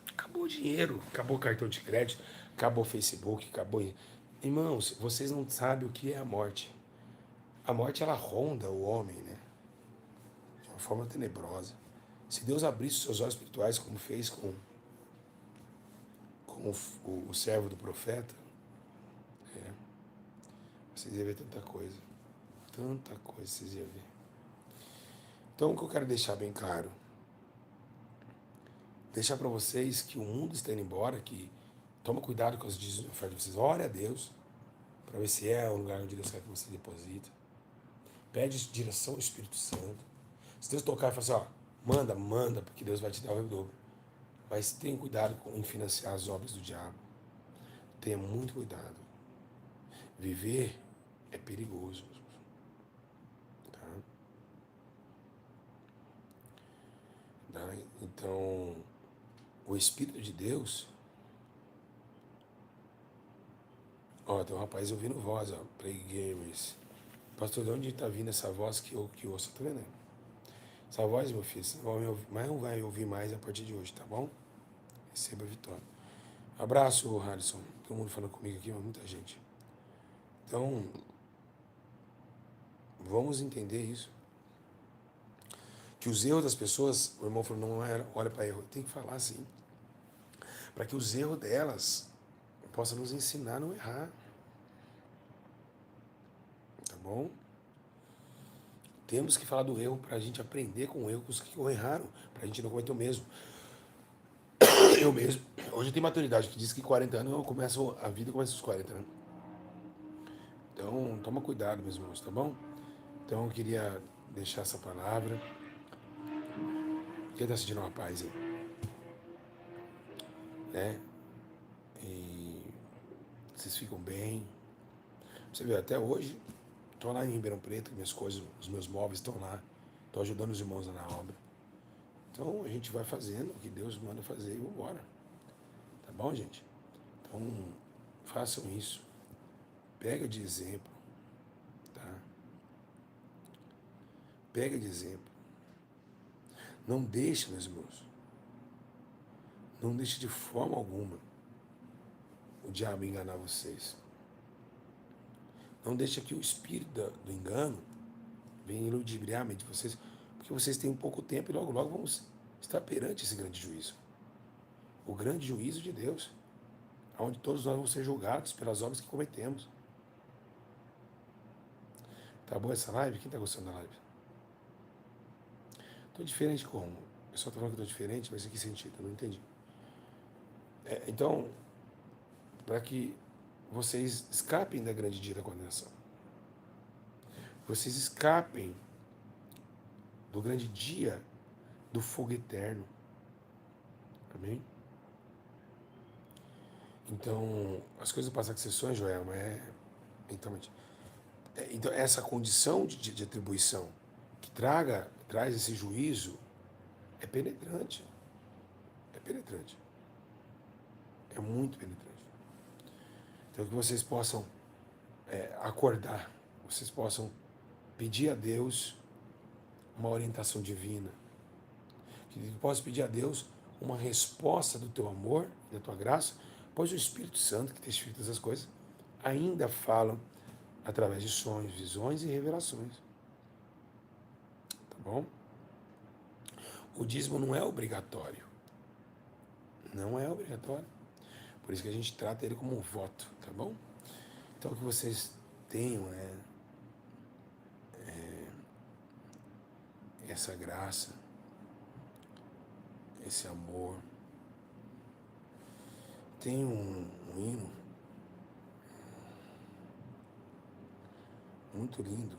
Acabou o dinheiro. Acabou o cartão de crédito. Acabou o Facebook. Acabou. Irmãos, vocês não sabem o que é a morte. A morte, ela ronda o homem, né? De uma forma tenebrosa. Se Deus abrisse os seus olhos espirituais, como fez com o servo do profeta, vocês iam ver tanta coisa. Tanta coisa vocês iam ver. Então, o que eu quero deixar bem claro, deixar para vocês que o mundo está indo embora, que toma cuidado com as dízimos de oferta de vocês. Ore a Deus, para ver se é o lugar onde Deus quer que você deposita. Pede direção ao Espírito Santo. Se Deus tocar e falar assim, ó, manda, porque Deus vai te dar o dobro. Mas tenha cuidado em financiar as obras do diabo. Tenha muito cuidado. Viver é perigoso. Tá? Então, o Espírito de Deus... Ó, tem um rapaz ouvindo voz, ó. Play Gamers. Pastor, de onde está vindo essa voz que eu ouço? Tá vendo aí? Essa voz, meu filho, você não vai ouvir mais a partir de hoje, tá bom? Receba a vitória. Abraço, Harrison. Todo mundo falando comigo aqui, mas muita gente. Então, vamos entender isso. Que os erros das pessoas, o irmão falou, não é, olha para erro. Tem que falar assim. Para que os erros delas possam nos ensinar a não errar. Tá bom? Temos que falar do erro para a gente aprender com o erro com os que erraram, para a gente não cometer o mesmo. Eu mesmo. Hoje eu tenho maturidade, que diz que 40 anos a vida começa aos 40, né? Então, toma cuidado, meus irmãos, tá bom? Então, eu queria deixar essa palavra. Quem está sentindo uma paz aí? Né? E vocês ficam bem. Você vê, até hoje, estou lá em Ribeirão Preto, minhas coisas, os meus móveis estão lá. Estou ajudando os irmãos na obra. Então, a gente vai fazendo o que Deus manda fazer e vamos embora. Tá bom, gente? Então, façam isso. Pega de exemplo. Tá? Pega de exemplo. Não deixe, meus irmãos. Não deixe de forma alguma o diabo enganar vocês. Não deixe que o espírito do engano venha ludibriar a mente de vocês, porque vocês têm um pouco tempo e logo, logo vamos estar perante esse grande juízo. O grande juízo de Deus, onde todos nós vamos ser julgados pelas obras que cometemos. Tá boa essa live? Quem tá gostando da live? Tô diferente como? Eu só tô falando que tô diferente, mas em que sentido? Eu não entendi. Então, para que vocês escapem da grande dia da condenação, vocês escapem do grande dia do fogo eterno. Amém? Então, as coisas passam com sessões, Joel, então, essa condição de atribuição que traz esse juízo é penetrante. É penetrante. É muito penetrante. Então, que vocês possam acordar, vocês possam pedir a Deus uma orientação divina, que possa pedir a Deus uma resposta do teu amor, da tua graça, pois o Espírito Santo, que testifica essas coisas, ainda falam através de sonhos, visões e revelações. Tá bom? O dízimo não é obrigatório. Não é obrigatório. Por isso que a gente trata ele como um voto, tá bom? Então, que vocês tenham essa graça, esse amor. Tem um hino muito lindo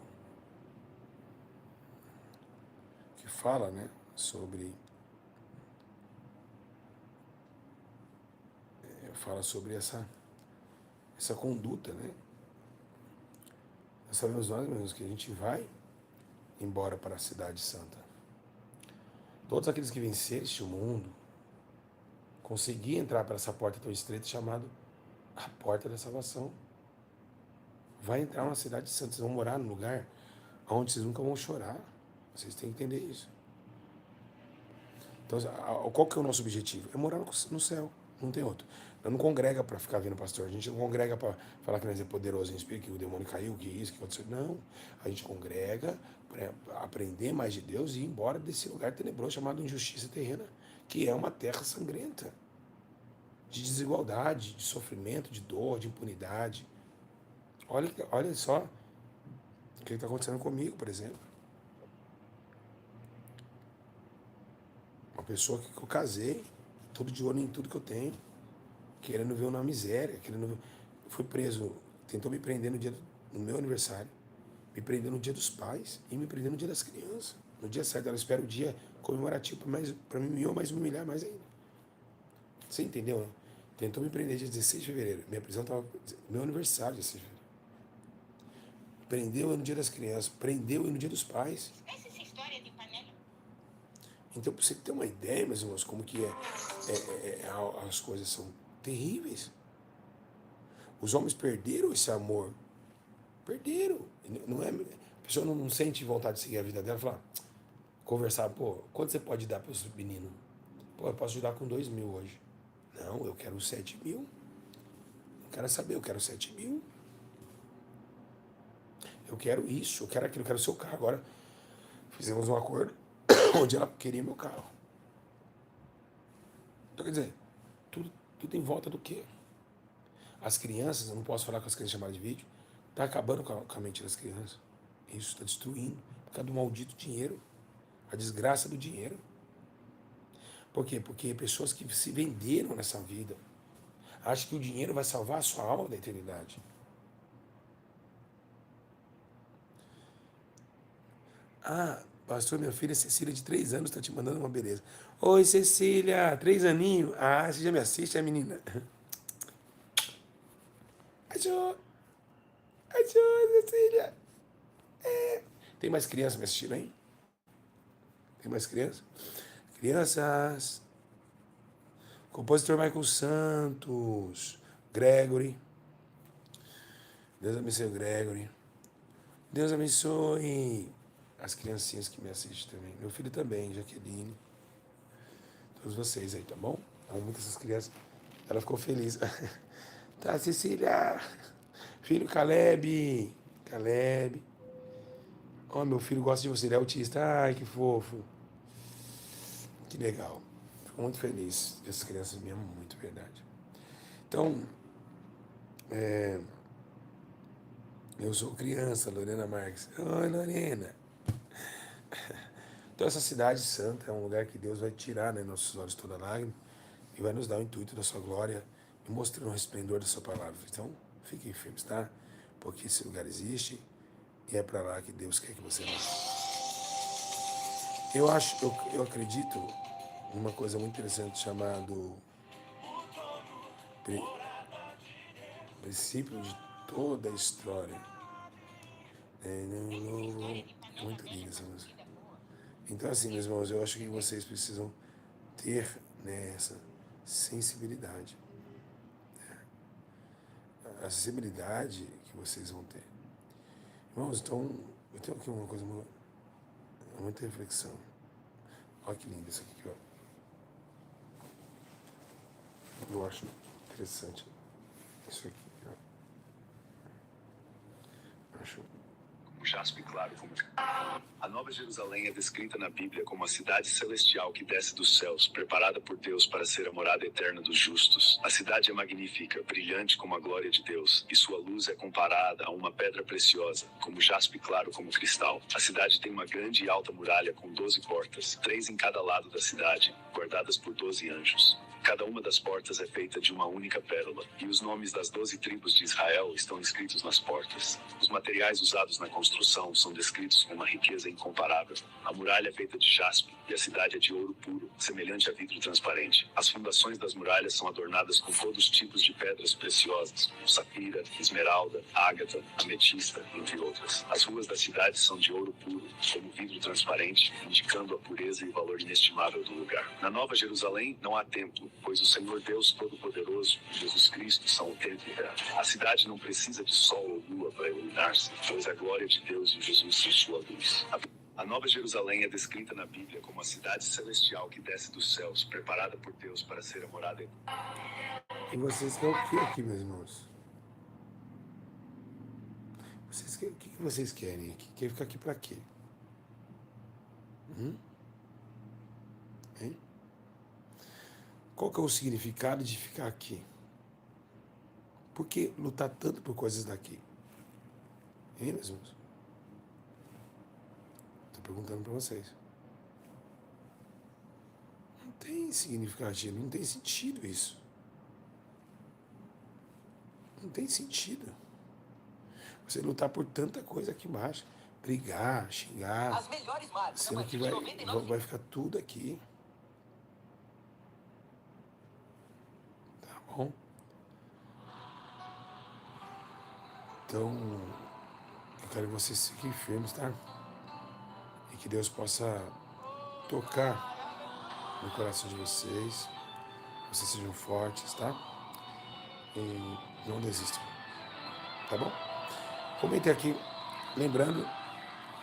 que fala, né, sobre essa conduta, né? Nós sabemos nós mesmos que a gente vai embora para a cidade santa. Todos aqueles que vencerem este mundo conseguir entrar para essa porta tão estreita chamada a porta da salvação. Vai entrar numa cidade santa, vocês vão morar num lugar onde vocês nunca vão chorar. Vocês têm que entender isso. Então, qual que é o nosso objetivo? É morar no céu, não tem outro. Não congrega para ficar vendo pastor, a gente não congrega para falar que nós é poderoso em espírito, que o demônio caiu, que isso, que aconteceu. Não, a gente congrega para aprender mais de Deus e ir embora desse lugar tenebroso chamado injustiça terrena, que é uma terra sangrenta, de desigualdade, de sofrimento, de dor, de impunidade. Olha só o que está acontecendo comigo, por exemplo. Uma pessoa que eu casei, todo de olho em tudo que eu tenho, querendo ver eu na miséria, fui preso, tentou me prender no meu aniversário, me prender no dia dos pais e me prender no dia das crianças. No dia certo, ela espera o dia comemorativo para me humilhar mais ainda. Você entendeu, né? Tentou me prender dia 16 de fevereiro. Minha prisão estava meu aniversário, 16 de fevereiro. Prendeu eu no dia das crianças, prendeu eu no dia dos pais. Esquece essa história de panela. Então, para você ter uma ideia, meus irmãos, como que as coisas são terríveis. Os homens perderam esse amor. Perderam. Não é, a pessoa não sente vontade de seguir a vida dela, falar, conversar, pô, quanto você pode dar para os meninos? Pô, eu posso ajudar com 2.000 hoje. Não, eu quero 7.000. Não quero saber, eu quero 7.000. Eu quero isso, eu quero aquilo, eu quero o seu carro. Agora, fizemos um acordo onde ela queria meu carro. Então, quer dizer, tudo em volta do quê? As crianças, eu não posso falar com as crianças chamadas de vídeo, está acabando com a mente das crianças. Isso está destruindo, por causa do maldito dinheiro, a desgraça do dinheiro. Por quê? Porque pessoas que se venderam nessa vida acham que o dinheiro vai salvar a sua alma da eternidade. Ah, pastor, minha filha Cecília, de 3 anos, está te mandando uma beleza. Oi, Cecília, 3 aninhos. Ah, você já me assiste, é menina? Achou, Cecília. Tem mais crianças me assistindo aí? Tem mais crianças? Crianças. Compositor Michael Santos. Gregory. Deus abençoe o Gregory. Deus abençoe as criancinhas que me assistem também. Meu filho também, Jaqueline. Todos vocês aí, tá bom? Amo muito essas crianças. Ela ficou feliz. Tá, Cecília. Filho Caleb. Caleb. Oh, meu filho gosta de você, ele é autista. Ai, que fofo. Que legal. Fico muito feliz. Essas crianças me amam muito, verdade. Então, eu sou criança, Lorena Marques. Oi, Lorena. Então, essa cidade santa é um lugar que Deus vai tirar, né, nossos olhos toda lágrima e vai nos dar o intuito da sua glória e mostrando o resplendor da sua palavra. Então, fiquem firmes, tá? Porque esse lugar existe e é para lá que Deus quer que você vá. Eu acredito numa coisa muito interessante chamado princípio de toda a história. Muito linda essa música. Então, assim, meus irmãos, eu acho que vocês precisam ter, né, essa sensibilidade. A sensibilidade que vocês vão ter. Irmãos, então, eu tenho aqui uma coisa, muita reflexão. Olha que lindo isso aqui, ó. Eu acho interessante isso aqui, ó. Acho jaspe claro como... A Nova Jerusalém é descrita na Bíblia como a cidade celestial que desce dos céus, preparada por Deus para ser a morada eterna dos justos. A cidade é magnífica, brilhante como a glória de Deus, e sua luz é comparada a uma pedra preciosa, como jaspe claro como cristal. A cidade tem uma grande e alta muralha com 12 portas, 3 em cada lado da cidade, guardadas por 12 anjos. Cada uma das portas é feita de uma única pérola, e os nomes das 12 tribos de Israel estão escritos nas portas. Os materiais usados na construção são descritos com uma riqueza incomparável. A muralha é feita de jaspe, e a cidade é de ouro puro, semelhante a vidro transparente. As fundações das muralhas são adornadas com todos os tipos de pedras preciosas, como safira, esmeralda, ágata, ametista, entre outras. As ruas da cidade são de ouro puro, como vidro transparente, indicando a pureza e o valor inestimável do lugar. Na Nova Jerusalém não há templo, pois o Senhor Deus Todo-Poderoso e Jesus Cristo são o templo dela. A cidade não precisa de sol ou lua para iluminar-se, pois a glória de Deus e Jesus são sua luz. A Nova Jerusalém é descrita na Bíblia como a cidade celestial que desce dos céus, preparada por Deus para ser a morada eterna. E vocês querem o que aqui, meus irmãos? O que vocês querem aqui? Quer ficar aqui para quê? Hein? Qual que é o significado de ficar aqui? Por que lutar tanto por coisas daqui? Hein, meus irmãos? Estou perguntando para vocês. Não tem significado, não tem sentido isso. Não tem sentido. Você lutar por tanta coisa aqui embaixo. Brigar, xingar. As melhores marcas. Sendo que vai ficar tudo aqui. Tá bom? Então, eu quero que vocês fiquem firmes, tá? E que Deus possa tocar no coração de vocês. Vocês sejam fortes, tá? E não desistam. Tá bom? Comentem aqui, lembrando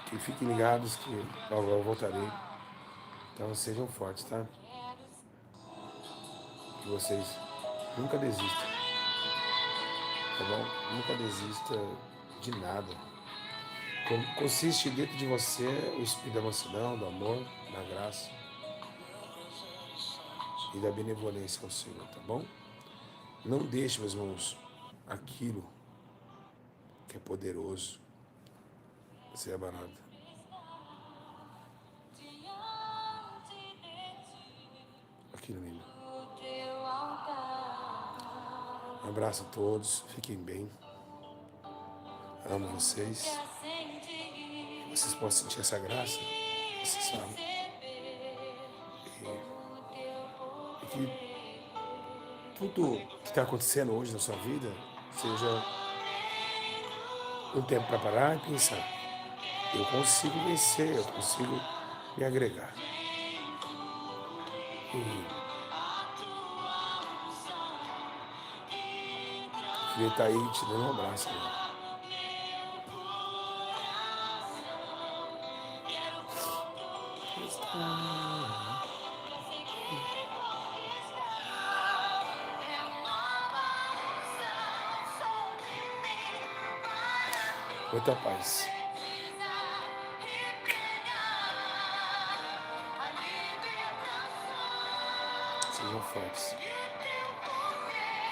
que fiquem ligados que logo eu voltarei. Então sejam fortes, tá? Que vocês nunca desistam. Tá bom? Nunca desista de nada. Consiste dentro de você o espírito da mansidão, do amor, da graça e da benevolência ao Senhor, tá bom? Não deixe, meus irmãos, aquilo que é poderoso ser abalado. Aquilo lindo. Um abraço a todos, fiquem bem. Amo vocês. Vocês possam sentir essa graça, vocês sabem. E que tudo que está acontecendo hoje na sua vida seja um tempo para parar e pensar. Eu consigo vencer, eu consigo me agregar. E queria estar aí te dando um abraço. Né? Muita paz. Sejam fortes.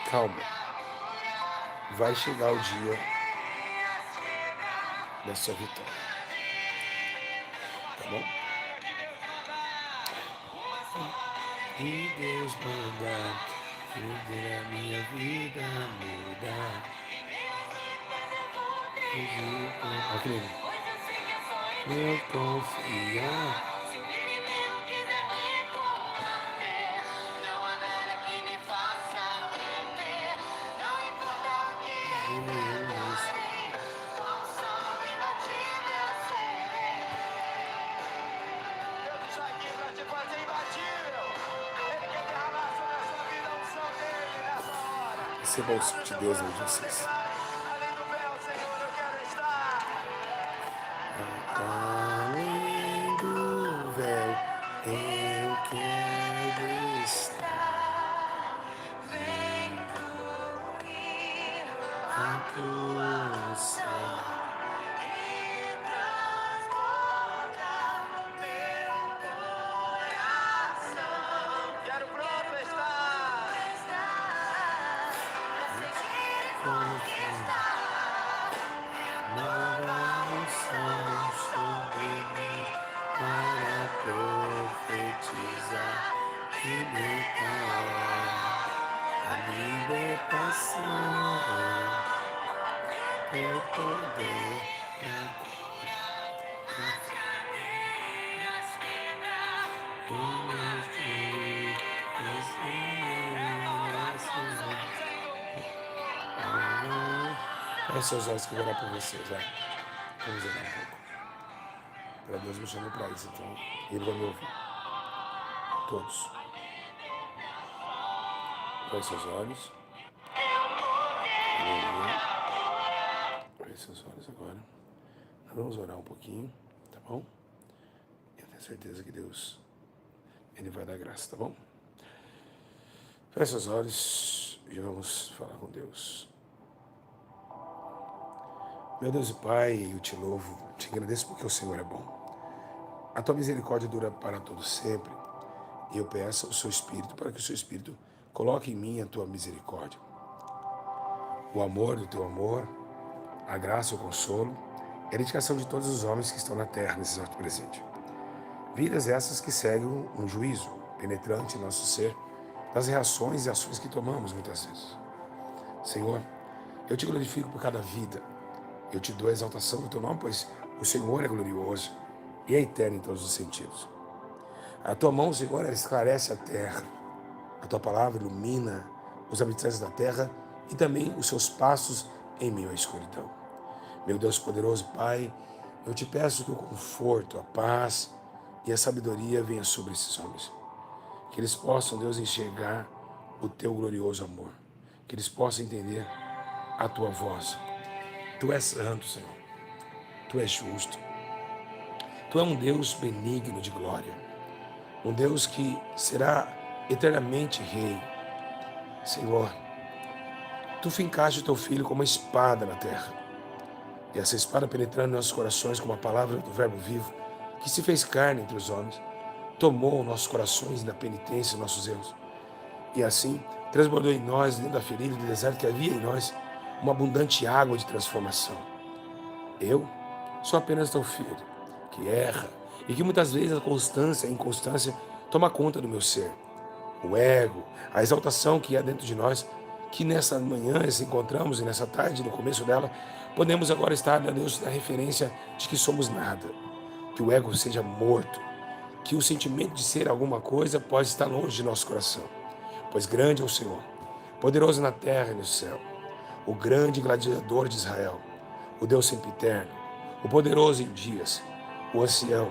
Calma. Vai chegar o dia da sua vitória. Tá bom? E Deus mandar fazer a minha vida mudar. Aqui lindo. Eu confiar. Receba o Espírito de Deus em vocês. Além do véu, eu quero estar vendo a tua libertar, a libertação, o poder da feche seus olhos que eu vou orar por vocês, vai. Vamos orar um pouco. Para Deus me chamou para isso, então Ele vai me ouvir. Todos. Feche seus olhos. Feche seus olhos agora. Nós vamos orar um pouquinho, tá bom? Eu tenho certeza que Deus, Ele vai dar graça, tá bom? Feche seus olhos e vamos falar com Deus. Meu Deus e Pai, eu te louvo, te agradeço porque o Senhor é bom. A tua misericórdia dura para todo sempre. E eu peço ao seu Espírito para que o seu Espírito coloque em mim a tua misericórdia. O amor do teu amor, a graça e o consolo, e a dedicação de todos os homens que estão na terra nesse exato presente. Vidas essas que seguem um juízo penetrante em nosso ser, das reações e ações que tomamos muitas vezes. Senhor, eu te glorifico por cada vida. Eu te dou a exaltação do teu nome, pois o Senhor é glorioso e é eterno em todos os sentidos. A tua mão, Senhor, ela esclarece a terra. A tua palavra ilumina os habitantes da terra e também os seus passos em meio à escuridão. Meu Deus poderoso, Pai, eu te peço que o conforto, a paz e a sabedoria venham sobre esses homens. Que eles possam, Deus, enxergar o teu glorioso amor. Que eles possam entender a tua voz. Tu és santo, Senhor. Tu és justo. Tu és um Deus benigno de glória. Um Deus que será eternamente rei. Senhor, tu fincaste o teu filho como uma espada na terra. E essa espada penetrando em nossos corações como a palavra do verbo vivo, que se fez carne entre os homens, tomou nossos corações na penitência, nossos erros. E assim, transbordou em nós, dentro da ferida do deserto que havia em nós, uma abundante água de transformação. Eu sou apenas teu filho, que erra, e que muitas vezes a constância e a inconstância toma conta do meu ser. O ego, a exaltação que há dentro de nós, que nessa manhã nos encontramos e nessa tarde, no começo dela, podemos agora estar, Deus, na referência de que somos nada. Que o ego seja morto, que o sentimento de ser alguma coisa pode estar longe de nosso coração. Pois grande é o Senhor, poderoso na terra e no céu, o grande gladiador de Israel, o Deus sempiterno, o poderoso em dias, o ancião,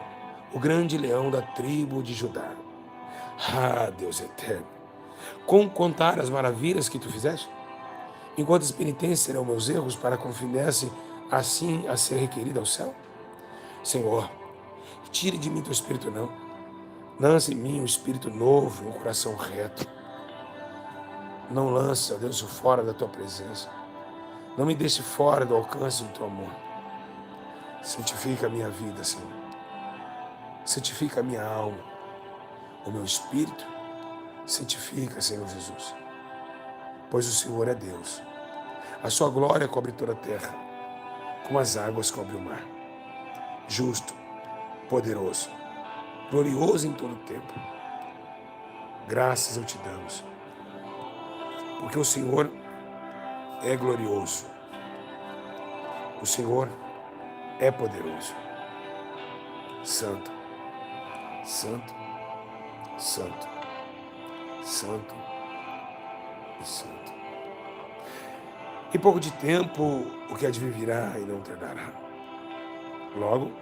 o grande leão da tribo de Judá. Ah, Deus eterno, como contar as maravilhas que tu fizeste? Enquanto as penitências serão meus erros para que confidesse assim a ser requerida ao céu? Senhor, tire de mim teu espírito não. Lance em mim um espírito novo, um coração reto. Não lance, ó Deus, fora da tua presença. Não me deixe fora do alcance do teu amor. Santifica a minha vida, Senhor. Santifica a minha alma, o meu espírito. Santifica, Senhor Jesus. Pois o Senhor é Deus. A sua glória cobre toda a terra, como as águas cobrem o mar. Justo, poderoso, glorioso em todo o tempo. Graças eu te damos, porque o Senhor é glorioso. O Senhor é poderoso. Santo, santo, santo, santo e santo. Em pouco de tempo, o que há de vir virá e não tardará. Logo,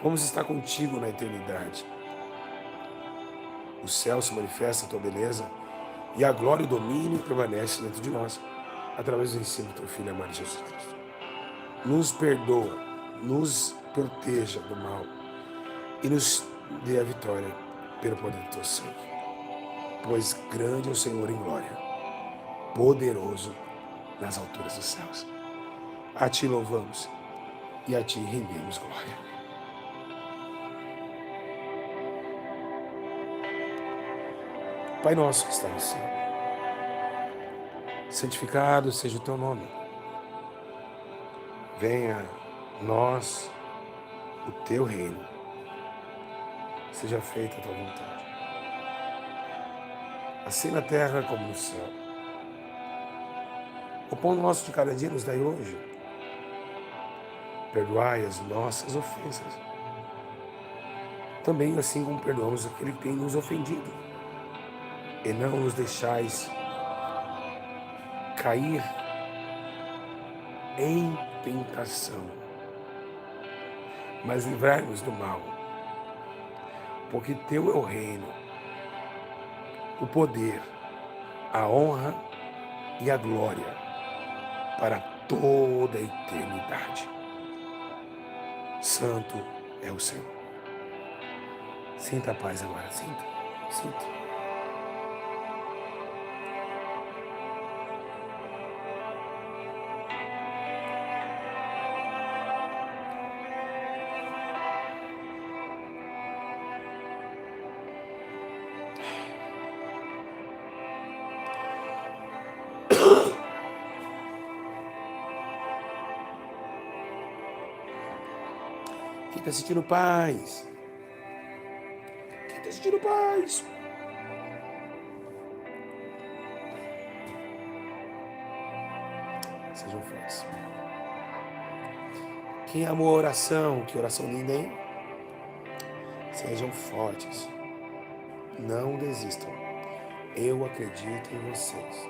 vamos estar contigo na eternidade. O céu se manifesta a tua beleza e a glória e o domínio permanecem dentro de nós, através do ensino do teu Filho amado Jesus Cristo. Nos perdoa, nos proteja do mal e nos dê a vitória pelo poder do teu sangue. Pois grande é o Senhor em glória, poderoso nas alturas dos céus. A ti louvamos e a ti rendemos glória. Pai nosso que está no céu, santificado seja o teu nome. Venha a nós o teu reino. Seja feita a tua vontade, assim na terra como no céu. O pão nosso de cada dia nos dai hoje. Perdoai as nossas ofensas, também assim como perdoamos aquele que tem nos ofendido. E não nos deixais cair em tentação, mas livrai-nos do mal, porque teu é o reino, o poder, a honra e a glória para toda a eternidade. Santo é o Senhor. Sinta a paz agora, sinta. Quem está sentindo paz? Quem está sentindo paz? Sejam fortes. Quem amou a oração? Que oração linda, hein? Sejam fortes. Não desistam. Eu acredito em vocês.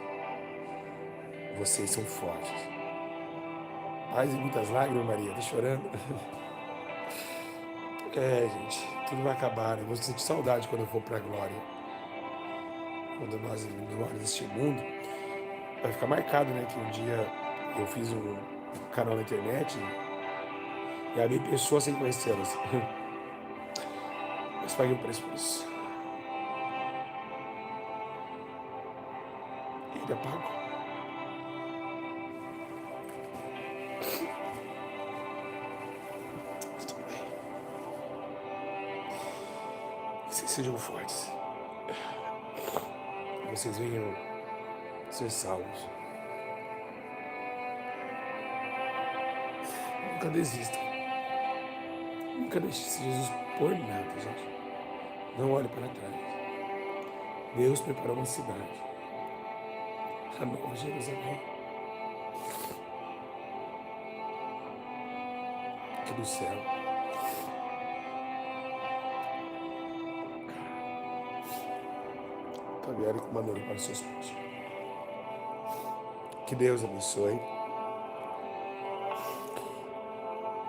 Vocês são fortes. Paz e muitas lágrimas, Maria. Tá chorando? Gente, tudo vai acabar. Eu vou sentir saudade quando eu for para a glória. Quando nós glórias deste mundo, vai ficar marcado, né? Que um dia eu fiz um canal na internet e abri pessoas sem conhecê-las. Mas paguei o preço por isso. E ainda pago. Mas tudo bem. Vocês sejam fortes. Vocês venham ser salvos. Nunca desistam. Nunca deixe Jesus por nada, gente. Não olhe para trás. Deus preparou uma cidade. A Nova Jerusalém. Aqui do céu. Tabiere com maneira para o seu esposo. Que Deus abençoe.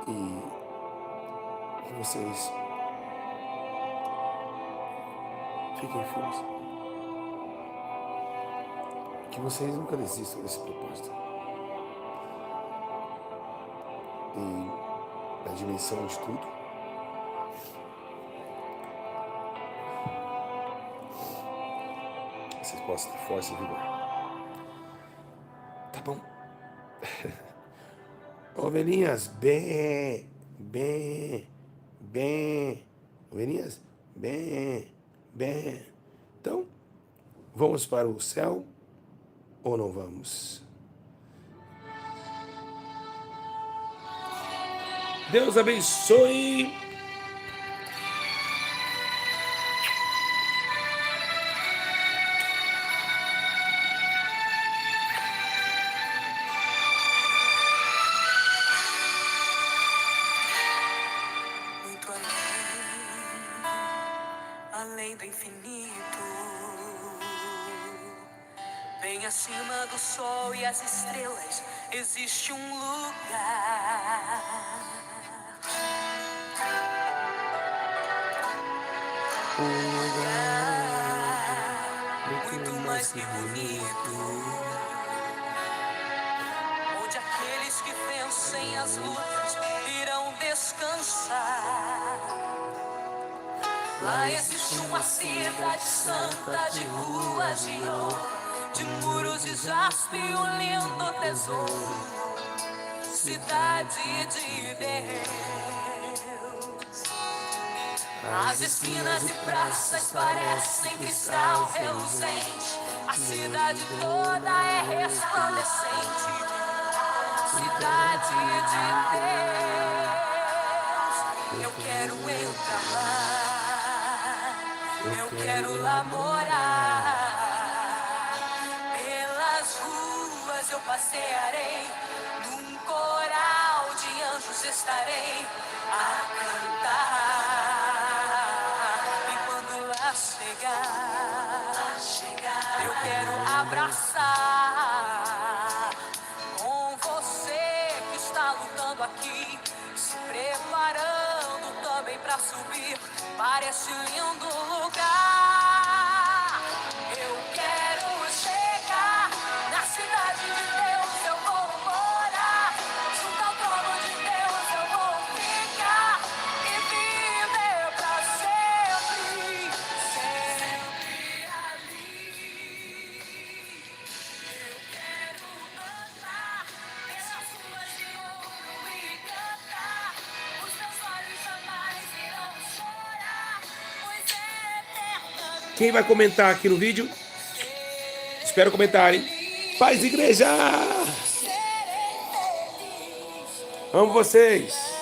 E que vocês fiquem firmes. Que vocês nunca desistam desse propósito. E na dimensão de tudo, vocês possam ter força e vigor. Tá bom? Ovelhinhas, bem. Ovelhinhas, bem. Então, vamos para o céu ou não vamos? Deus abençoe. Muito além do infinito, bem acima do sol e as estrelas, existe um lugar. Muito mais que bonito, onde aqueles que vencem as lutas irão descansar. Lá existe uma cidade santa de ruas de ouro, de muros de jaspe e um lindo tesouro, cidade de Deus. As esquinas e praças parecem cristal reluzente, a cidade toda é resplandecente, cidade de Deus. Eu quero entrar lá, eu quero lá morar. mas eu passearei. Num coral de anjos estarei a cantar. E quando lá chegar, eu quero abraçar com você que está lutando aqui, se preparando também pra subir para esse lindo lugar. Eu quero chegar na cidade de Deus, eu vou morar. Junto ao trono de Deus eu vou ficar e viver pra sempre, sempre ali. Eu quero andar pelas ruas de ouro e cantar. Os meus olhos jamais irão chorar, pois eternamente Quem vai comentar aqui no vídeo? Espero comentarem. Paz, igreja! serei feliz. Amo vocês!